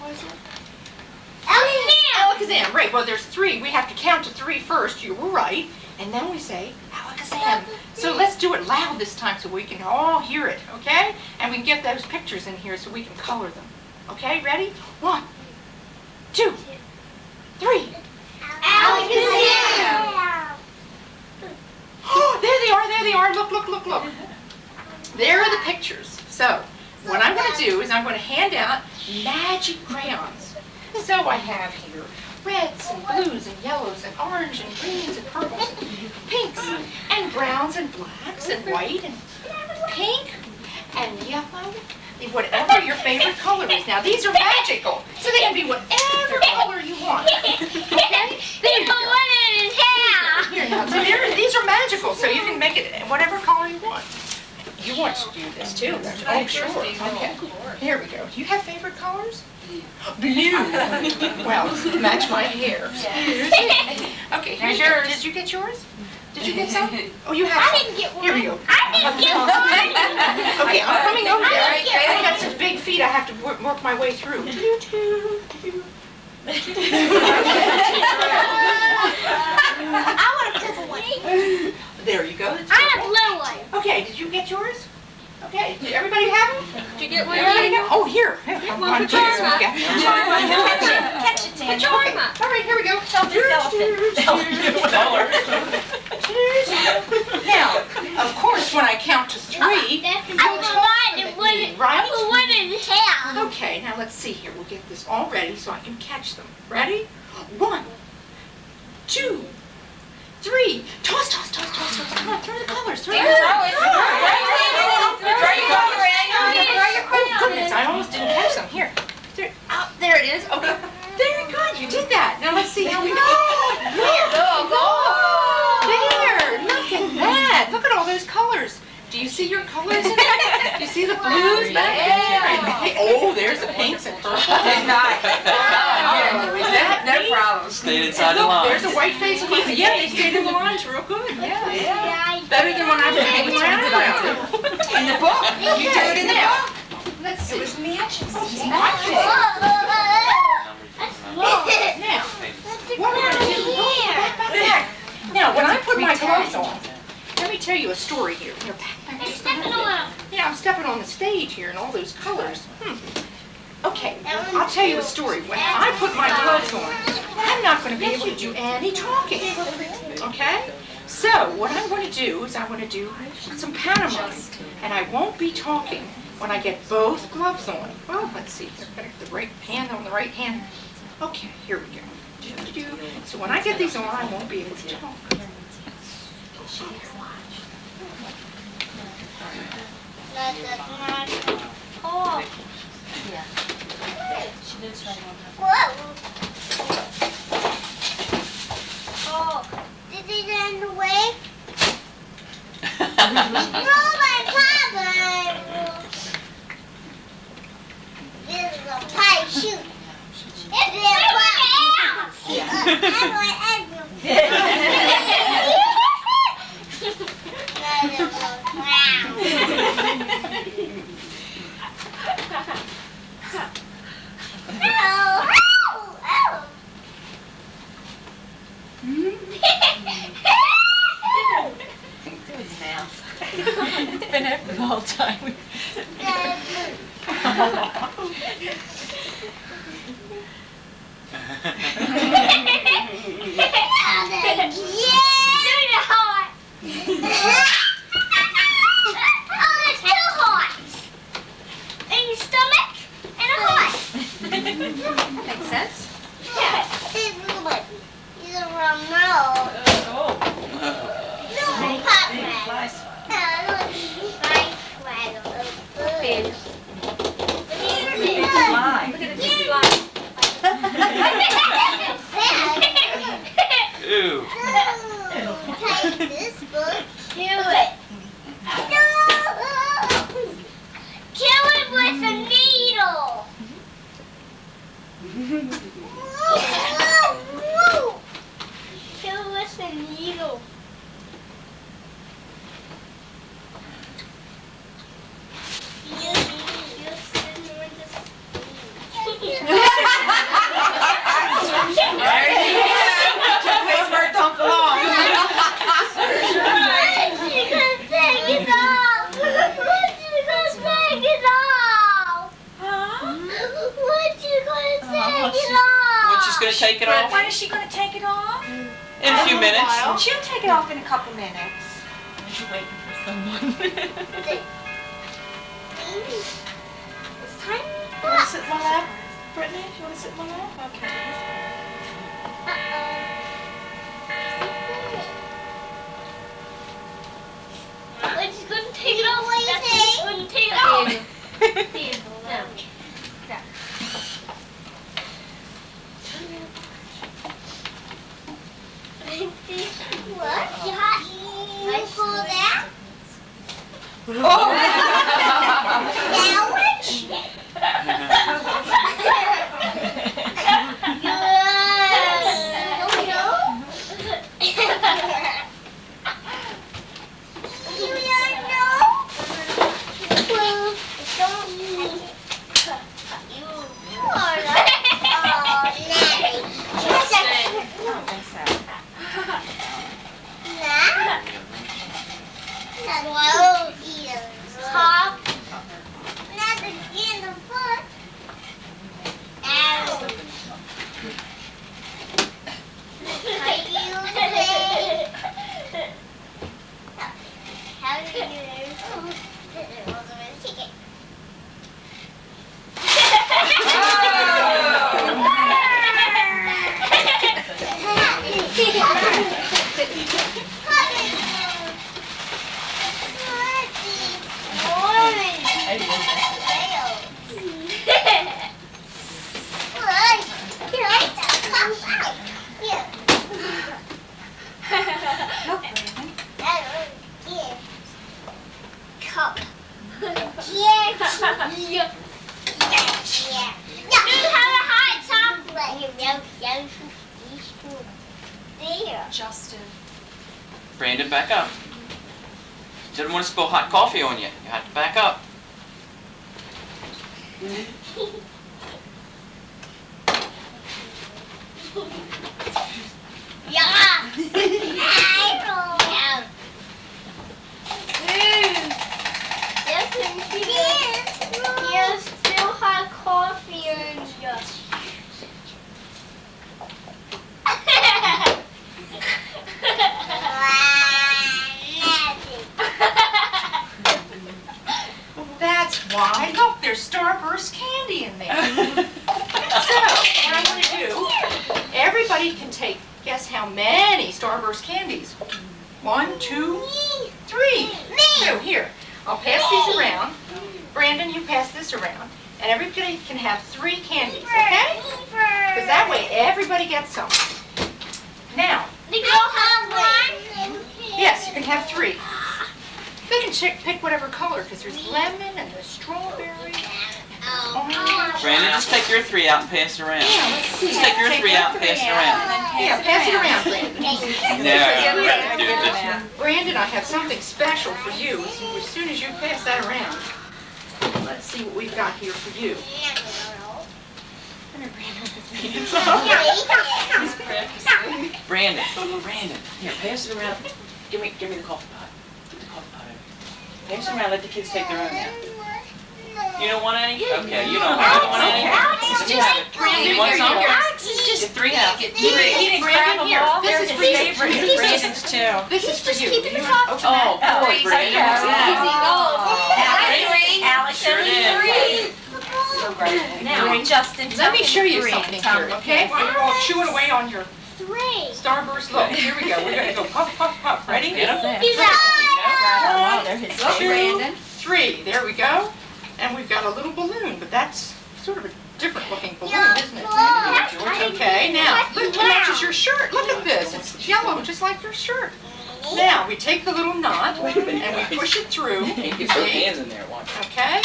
was it? Alakazam, right. Well, there's 3. We have to count to 3 first. You were right. And then we say Alakazam. So let's do it loud this time so we can all hear it, okay? And we can get those pictures in here so we can color them. Okay, ready? 1, 2, 3. Alakazam. Oh, there they are. Look, look, look, look. There are the pictures. So, what I'm going to do is I'm going to hand out magic crayons. So I have here reds and blues and yellows and orange and greens and purples and pinks and browns and blacks and white and pink and yellow, whatever your favorite color is. Now these are magical, so they can be whatever color you want. Okay? There you go. Here now, so these are magical, so you can make it whatever color you want. You want to do this too? Oh, sure. Okay. Here we go. Do you have favorite colors? Blue. Well, match my hair. Okay, here's yours. Did you get yours? Did you get some? Oh, you have some. I didn't get one. Here we go. I didn't get one. Okay, I'm coming over there. I didn't get I got such big feet, I have to work my way through. I want a purple one. There you go. That's I have a purple. blue one. Okay, did you get yours? Okay, did everybody have them? Did you get one? Everybody got? Oh, here. I'm one on for Jarma. Catch it, Santa. Jarma. All right, here we go. Now, of course, when I count to 3, I you'll put talk mine to in one. me, I right? put one in his hair. Okay, now let's see here. We'll get this all ready so I can catch them. Ready? 1, 2, 3. Toss, toss, toss, toss, toss. Come on, throw the colors. Throw the colors. Oh, goodness, I almost didn't catch them. Here. There it is. Okay. Very good. You did that. Now let's see how we go. There. Look at that. Look at all those colors. Do you see your colors in there? Do you see the blues back there? And the oh, there's the pinks and purples. Is that No neat? problem. Stayed inside the Look, line. there's a white face. Yeah, they stayed in the lines real good. Yeah. Better than when I was hanging around. In the book. You do it in the book. Let's see. It was matching. That's Now, what we're going to do, now, when I put my gloves on, let me tell you a story here. Here, back Hey, this step it way. on. Yeah, I'm stepping on the stage here and all those colors. Okay, I'll tell you a story. When I put my gloves on, I'm not going to be able to do any talking. Okay? So, what I'm going to do is I'm going to do some pantomime. And I won't be talking when I get both gloves on. Well, let's see. I've got the right hand on the right hand. Okay, here we go. So when I get these on, I won't be able to talk. Oh. Oh, did it end the way? Roll my papa. This is a pie shoot. It's a It's been happening all the time. Makes sense? Ew. Take this book. Kill it. Kill it with a needle. Kill it with a needle. She's gonna take it off When is she going to take it off? in a few minutes. She'll take it off in a couple minutes. She's waiting for someone. It's time. You want to sit in my lap? Brittany, you want to sit in my lap? Okay. When she's gonna take it off, What do you that's when say? she's gonna take it off. Justin. Brandon, back up. Didn't want to spill hot coffee on you. You have to back up. Yeah. Here's still hot coffee and just. That's why. Look, there's Starburst candy in there. So, what I'm going to do, everybody can take, guess how many Starburst candies? 1, 2, 3. So, here, I'll pass these around. Brandon, you pass this around. And everybody can have 3 candies, okay? Because that way everybody gets some. Now, yes, you can have 3. They can pick whatever color, because there's lemon and there's strawberry. Brandon, just take your 3 out and pass it around. Just take your 3 out and pass it around. Yeah, pass it around, Brandon. No, do it this way. Brandon, I have something special for you. As soon as you pass that around, let's see what we've got here for you. Brandon, here, pass it around. Give me the coffee pot. Get the coffee pot over here. Pass it around, let the kids take their own now. You don't want any? Okay, you don't want any? You have it. You want some? Get 3 out. He didn't grab them all. This is for you. Brandon's too. This is for you. keep it You the want to open that? Oh, boy, Brandon. Alex, Sure did. now Justin. Let me show you 3 something and tell here, me okay? pass it. You're all chewing away on your 3. Starburst. Look, here we go. We're going to go puff, puff, puff. Ready? Get 'em? Wow, they're his favorite. 3. There we go. And we've got a little balloon, but that's sort of a different looking balloon, isn't it? Okay, now, look, it matches your shirt. Look at this. It's yellow, just like your shirt. Now, we take the little knot and we push it through. You get both hands in there, watch. Okay?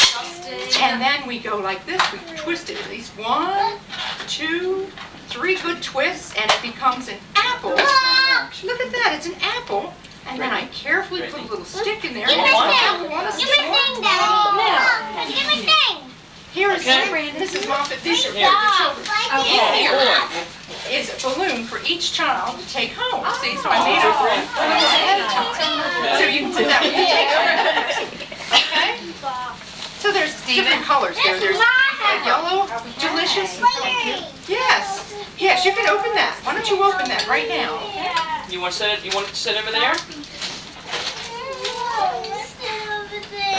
And then we go like this. We twist it at least 1, 2, 3 good twists, and it becomes an apple. Look at that, it's an apple. And then I carefully put a little stick in there. Give me and thing. I want to Give me thing, Daddy. Give me thing. Here is Okay. Mrs. Moffat. These are for Yeah. the children. Oh, In here boy. is a balloon for each child to take home. See, so I made up balloons ahead of time. So you can put that when you take home. Okay? So there's different colors there. There's a yellow, delicious. Yes. Yes, you can open that. Why don't you open that right now? You want to sit over there?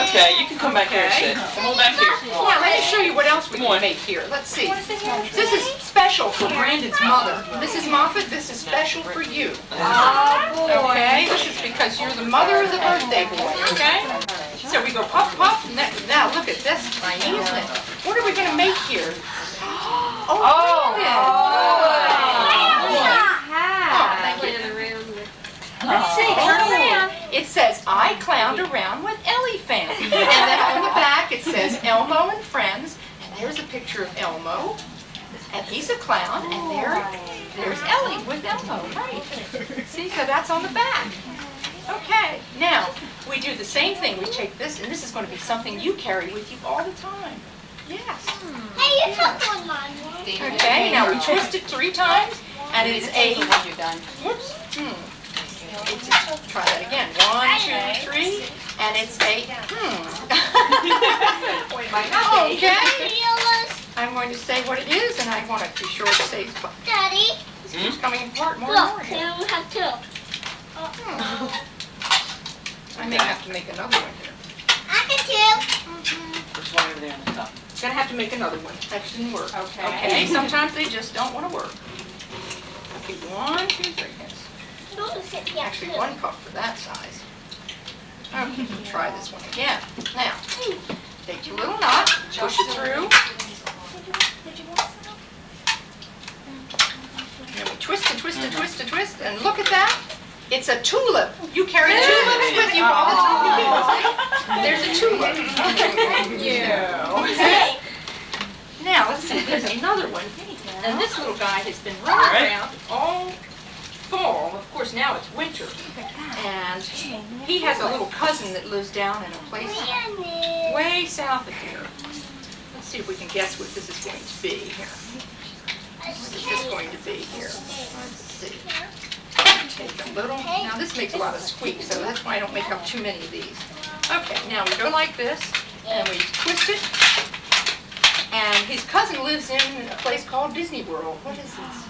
Okay, you can come back here and sit. Come on back here. Now, let me show you what else we Come on. can make here. Let's see. This is special for Brandon's mother. Mrs. Moffat, this is special for you. Okay? This is because you're the mother of the birthday boy, okay? So we go puff, puff, and now look at this tiny, isn't it? What are we going to make here? Oh, let's see, turn around. It says, I clowned around with Ellie fan. And then on the back it says Elmo and friends. And there's a picture of Elmo. And he's a clown. And there's Ellie with Elmo. Right. See, so that's on the back. Okay. Now, we do the same thing. We take this, and this is going to be something you carry with you all the time. Yes. Hey, you took one, Mom. Okay, now we twist it 3 times. And it's a... You're done. Whoops. Try that again. 1, 2, 3, and it's a Okay. I'm going to say what it is, and I want to be sure it stays. Daddy, This keeps coming apart more and more look, here. here we have 2. I may have to make another one here. I can too. There's one over there on the top. Gonna have to make another one. That didn't work. Okay. Okay. Sometimes they just don't want to work. Okay. 1, 2, 3. Yes. Actually, 1 cup for that size. Okay, we'll try this one again. Now, take your little knot, push it through. And we twist and twist and twist and twist, and look at that. It's a tulip. You carry tulips with you all the time. There's a tulip. Okay. Now, let's see, there's another one. And this little guy has been running around all fall. Of course, course, now it's winter. And he has a little cousin that lives down in a place way south of here. Let's see if we can guess what this is going to be here. What is this going to be here? Let's see. Take a little, now this makes a lot of squeak, so that's why I don't make up too many of these. Okay, now we go like this, and we twist it. And his cousin lives in a place called Disney World. What is this?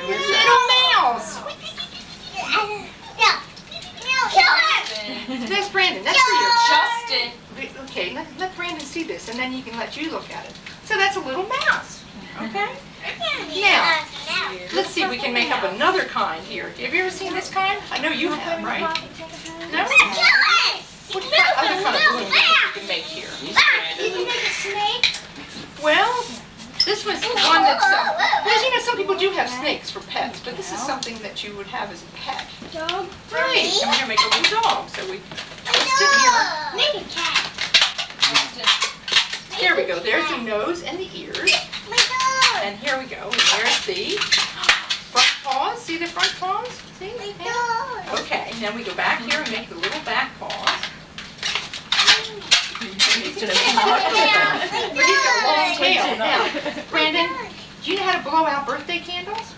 Little mouse! That's Brandon, that's for you. Justin. Okay, let Brandon see this, and then he can let you look at it. So that's a little mouse, okay? Now, let's see if we can make up another kind here. Have you ever seen this kind? I know you have, right? No? What other kind of balloon you can make here? Well, this was one that's, well, you know, some people do have snakes for pets, but this is something that you would have as a pet. Dog. Right, and we're going to make a little dog, so we twist it here. Make a cat. There we go, there's the nose and the ears. My dog. And here we go, and there's the front paws. See the front paws? See? My Yeah. dog. Okay, now we go back here and make the little back paws. He's gonna make but he's got a long tail. Now, Brandon, do you know how to blow out birthday candles?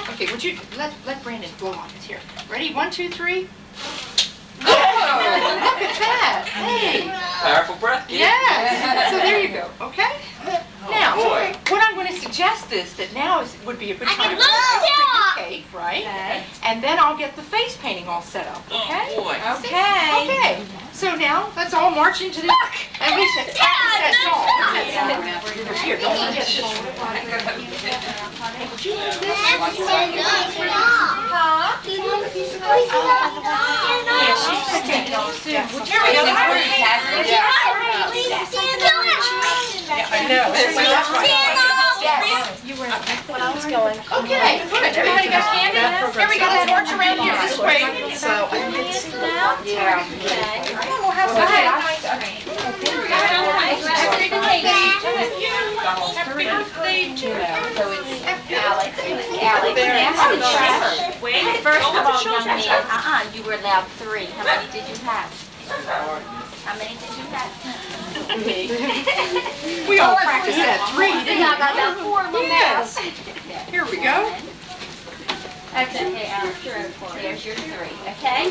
Okay, would you let Brandon blow on it here. Ready? 1, 2, 3. Oh, look at that. Hey. Powerful breath, kid. Yes. So there you go. Okay? Now, boy. what I'm going to suggest is that now would be a good time to love that. cake, right? Okay. And then I'll get the face painting all set up. Okay? Oh, boy. Okay. Okay. So now let's all march into the. At least practice that song. Here, don't forget this. Would you use this? Yeah, she's just taking off soon. Would you read this word, Catherine? I know. That's right. Okay, good. Everybody got candy? Everybody got march around here this way. So, yeah. Happy birthday to you. So it's Alex. Alex. Wait, First of all, young man, you were allowed 3. How many did you have? How many did you have? We all practiced that 3, didn't we? I got about 4 of them. Yes. Here we go. Okay, Alex, there's your 3, okay?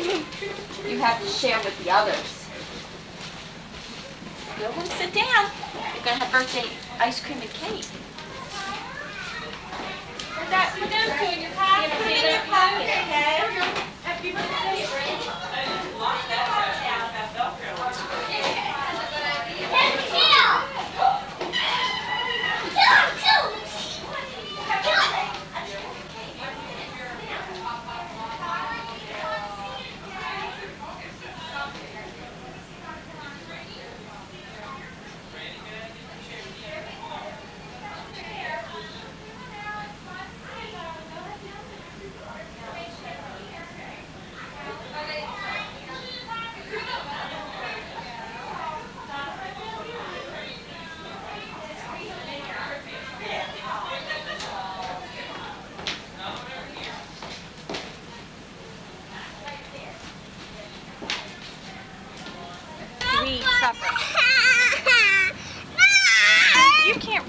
You have to share with the others. Go and sit down. You're going to have birthday ice cream and cake. put those two in your pocket. Put it in your pocket, okay? Happy birthday.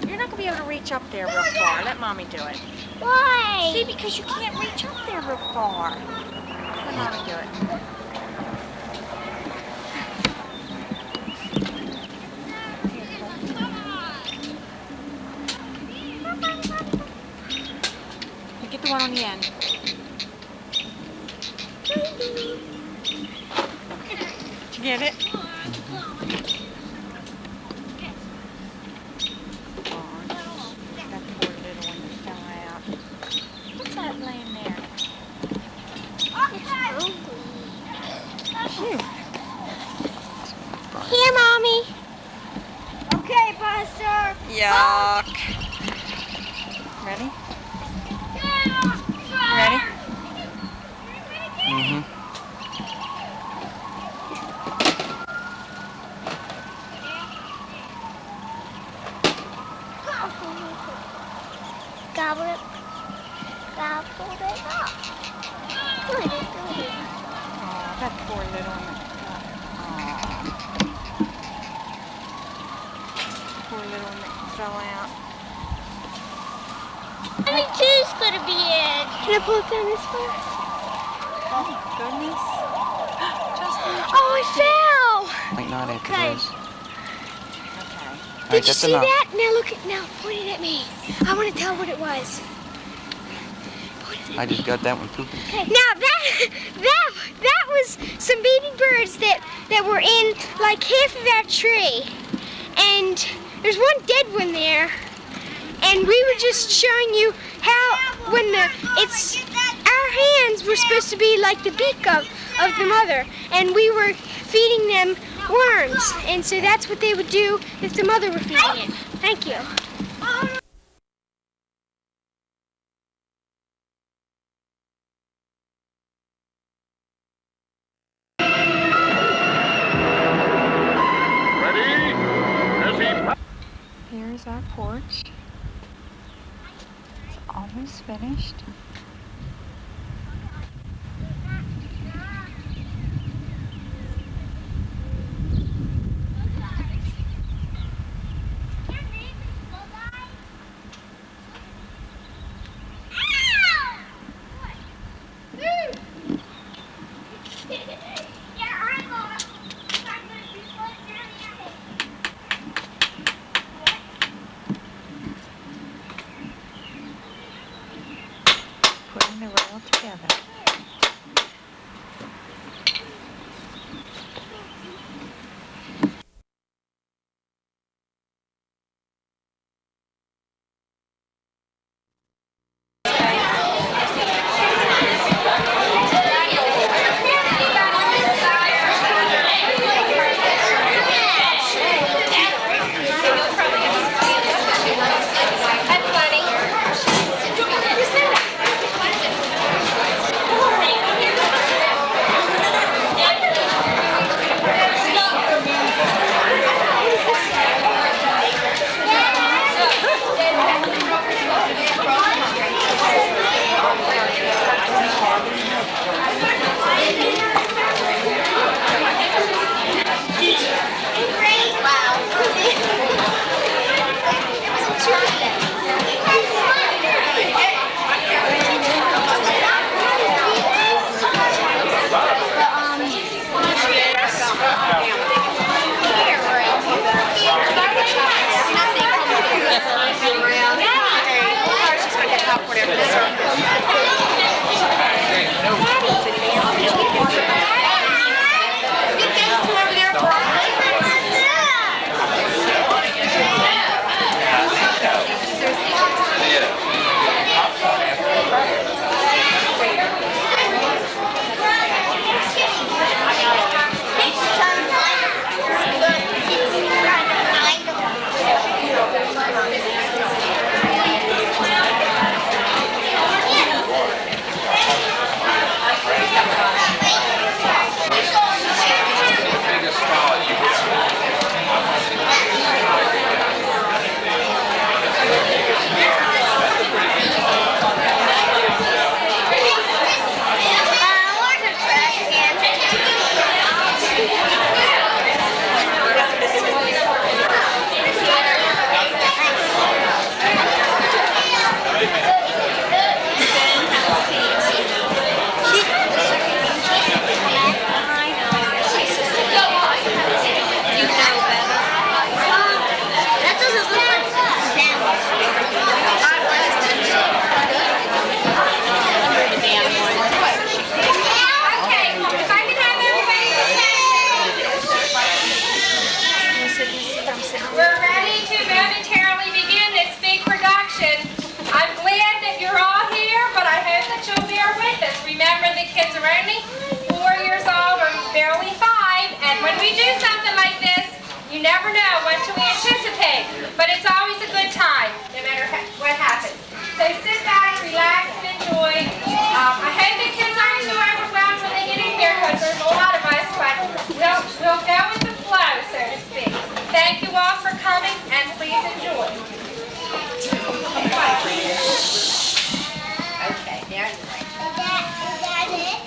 You're not going to be able to reach up there real far. Let Mommy do it. Why? See, because you can't reach up there real far. Let Mommy do it. You get the one on the end. Did you get it? Here, Mommy. Okay, Buster. Yuck. Ready? Ready? Mm-hmm. Gobble it. Gobble it up. Oh, that poor little one. Poor little one that fell out. Mommy two's gonna be in. Can I pull it down this far? Oh, goodness. Justin, Oh, I fell! Might not after Okay. this. okay. All Did right, you that's see enough. that? Now look at, now point it at me. I want to tell what it was. I just got that one pooping. Now that was some baby birds that were in like half of that tree, and there's one dead one there, and we were just showing you how when our hands were supposed to be like the beak of the mother, and we were feeding them worms, and so that's what they would do if the mother were feeding it. Thank you. Here's our porch. It's almost finished. Putting the rail together. Is that it?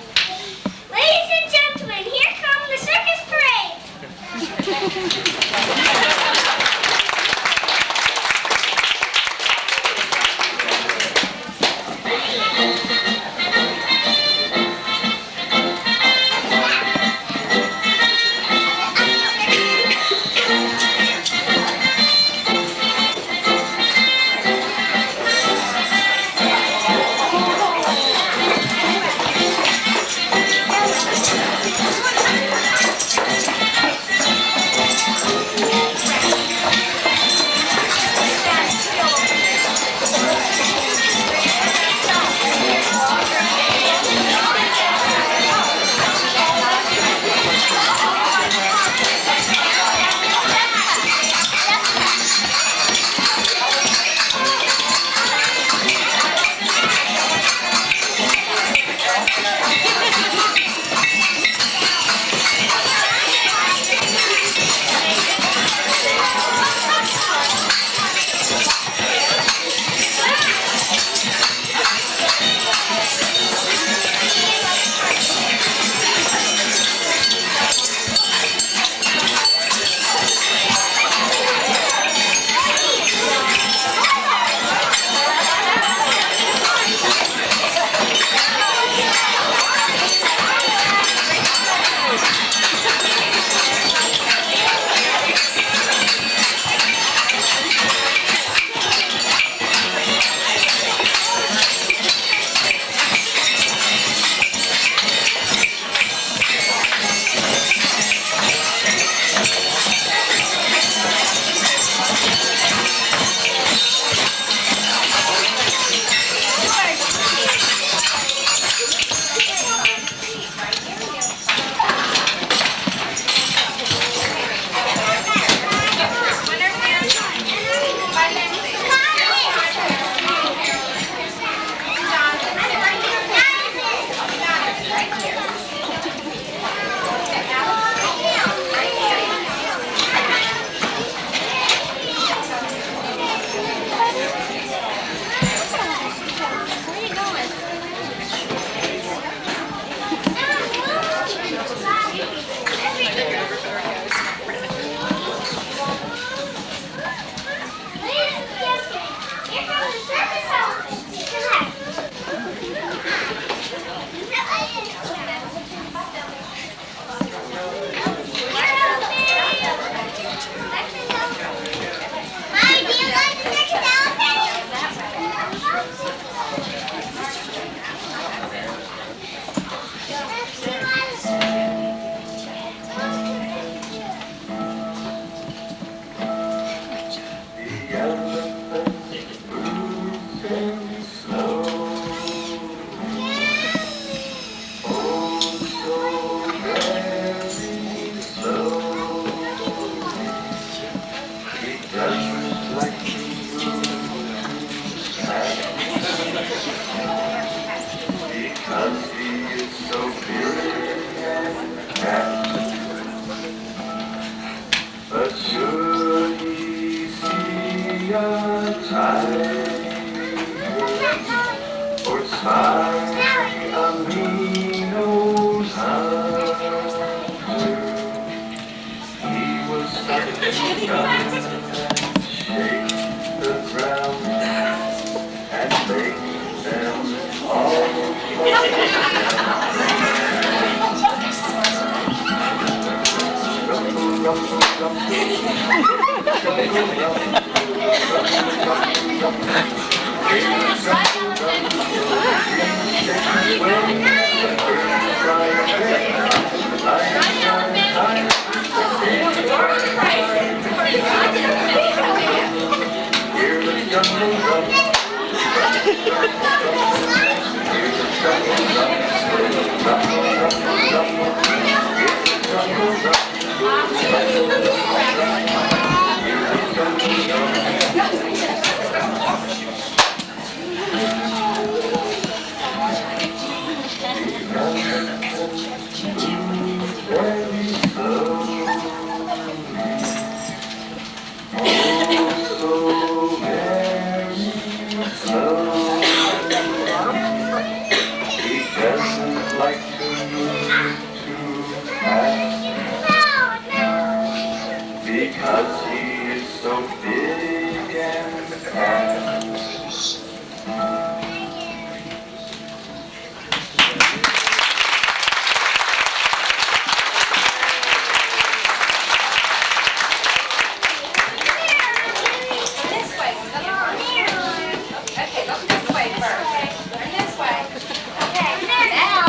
so big and fat. But should he see a tiny or spy a mean old hunter, he will start to run and shake the ground and make them all rumble, rumble, because he is so big and fat. This way. Okay, look this way first. Turn this way. Okay, now.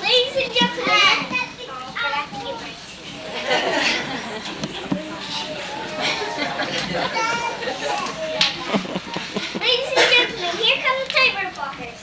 Ladies and gentlemen. Ladies and gentlemen, here come the tightrope walkers.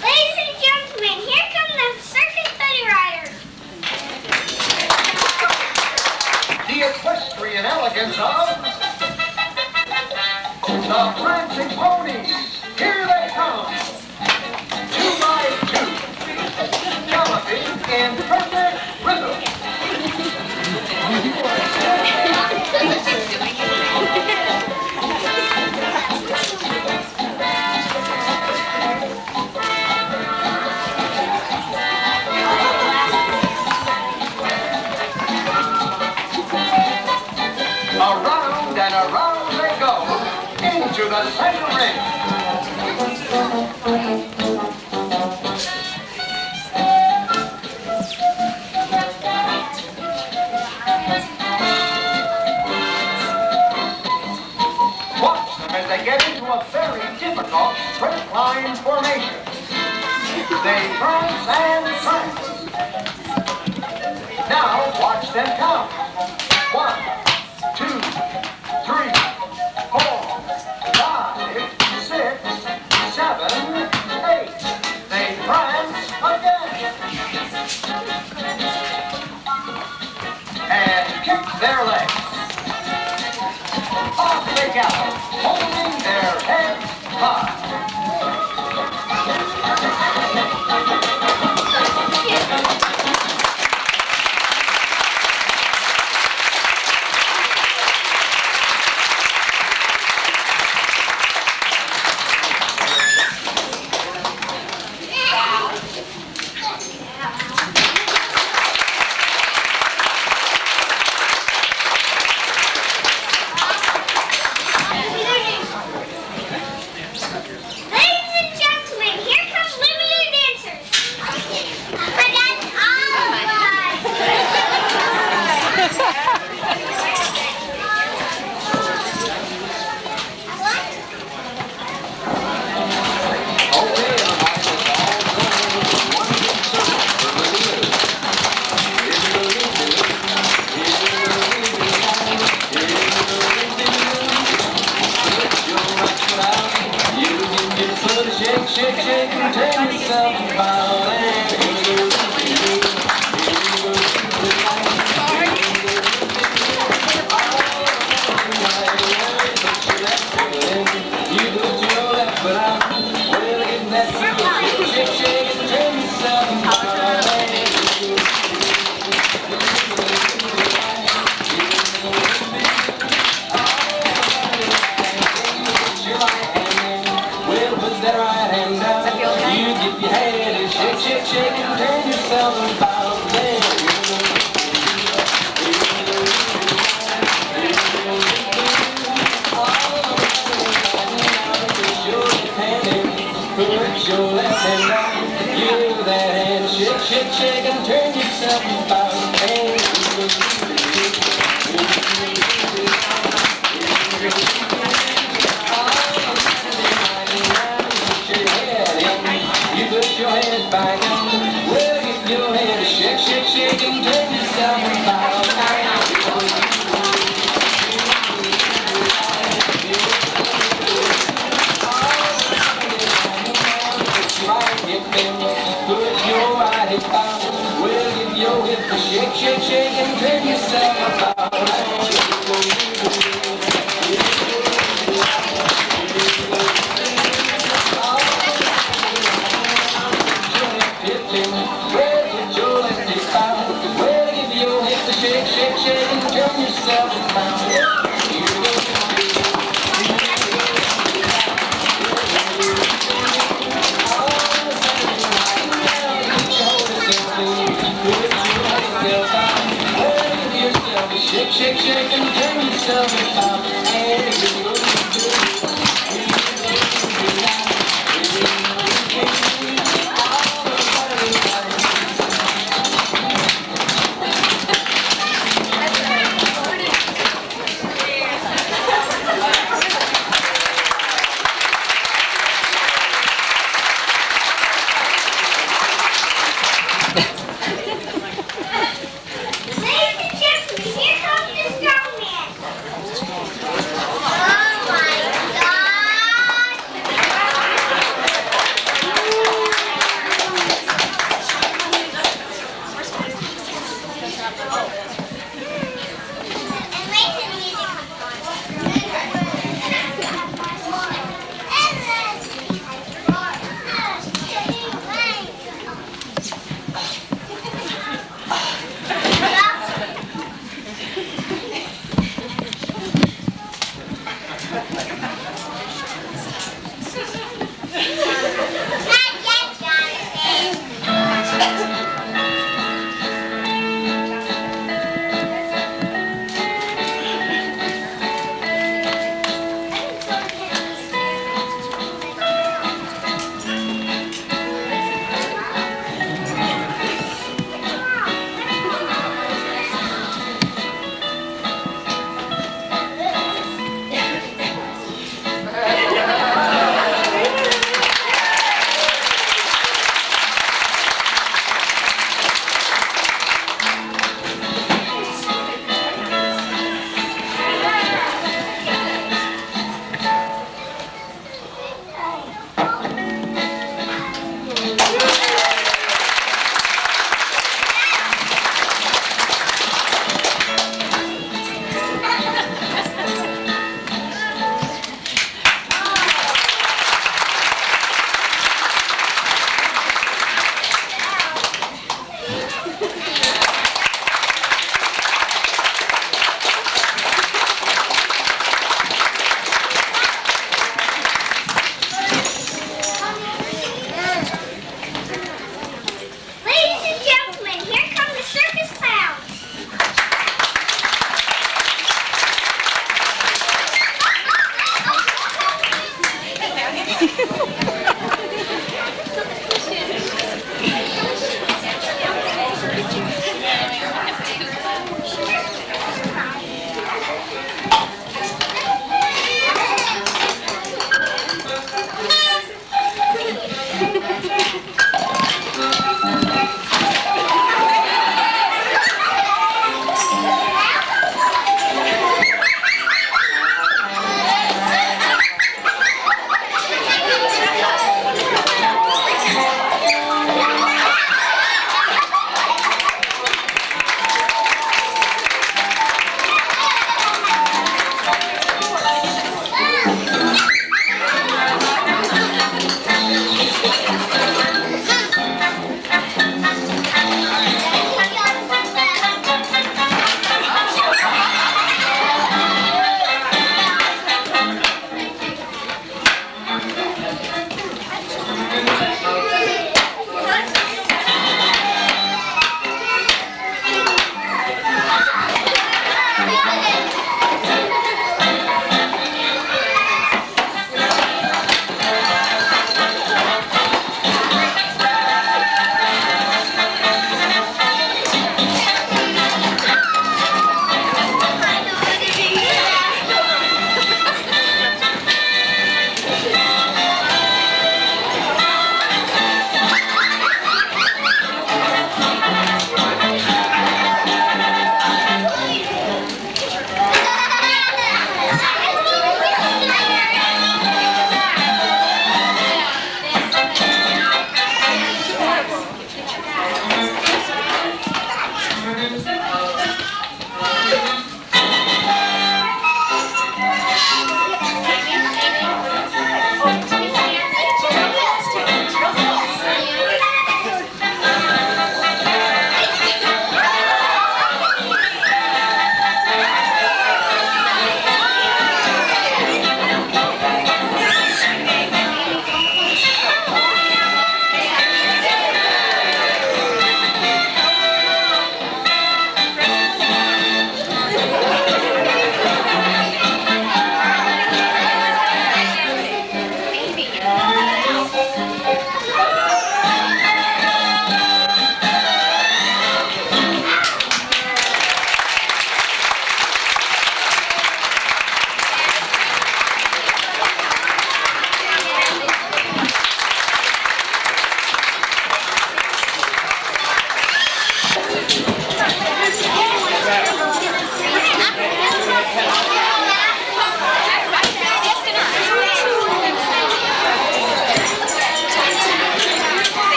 Ladies and gentlemen, here come the Circus Bunny Riders. The equestrian elegance of the prancing ponies. Here they come. 2 by 2. Galloping in perfect rhythm. Around and around they go into the center ring. Watch them as they get into a very difficult straight line formation. They prance and prance. Now watch them count. 1, 2, 3, 4, 5, 6, 7, 8. They prance again. And kick their legs. Off they gallop, holding their heads high. Ladies and gentlemen, here come limited dancers. But that's all of Shake, shake, shake, and turn yourself about and you go to your left, but I'm well getting that shake, shake, shake, and turn yourself about that right hand down. You dip your head and shake, shake, shake, and turn yourself about there. Put your left hand down. You do that hand, shake, shake, shake, and turn yourself about there. You put your head back on. Well, get your head shake, shake, shake, and turn yourself about. Put your right hip out. Well, give your hip a shake, shake, shake, and turn yourself about. Well, yourself a smile. You shake, shake, shake, and turn yourself about. And you move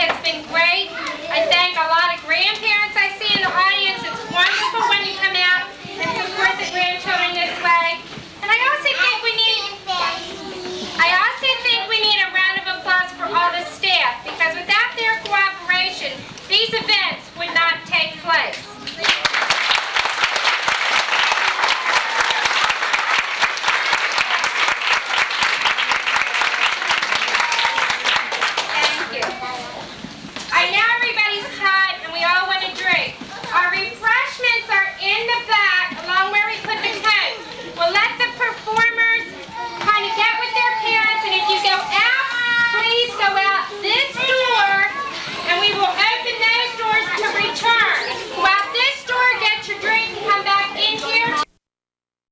has been great. I thank a lot of great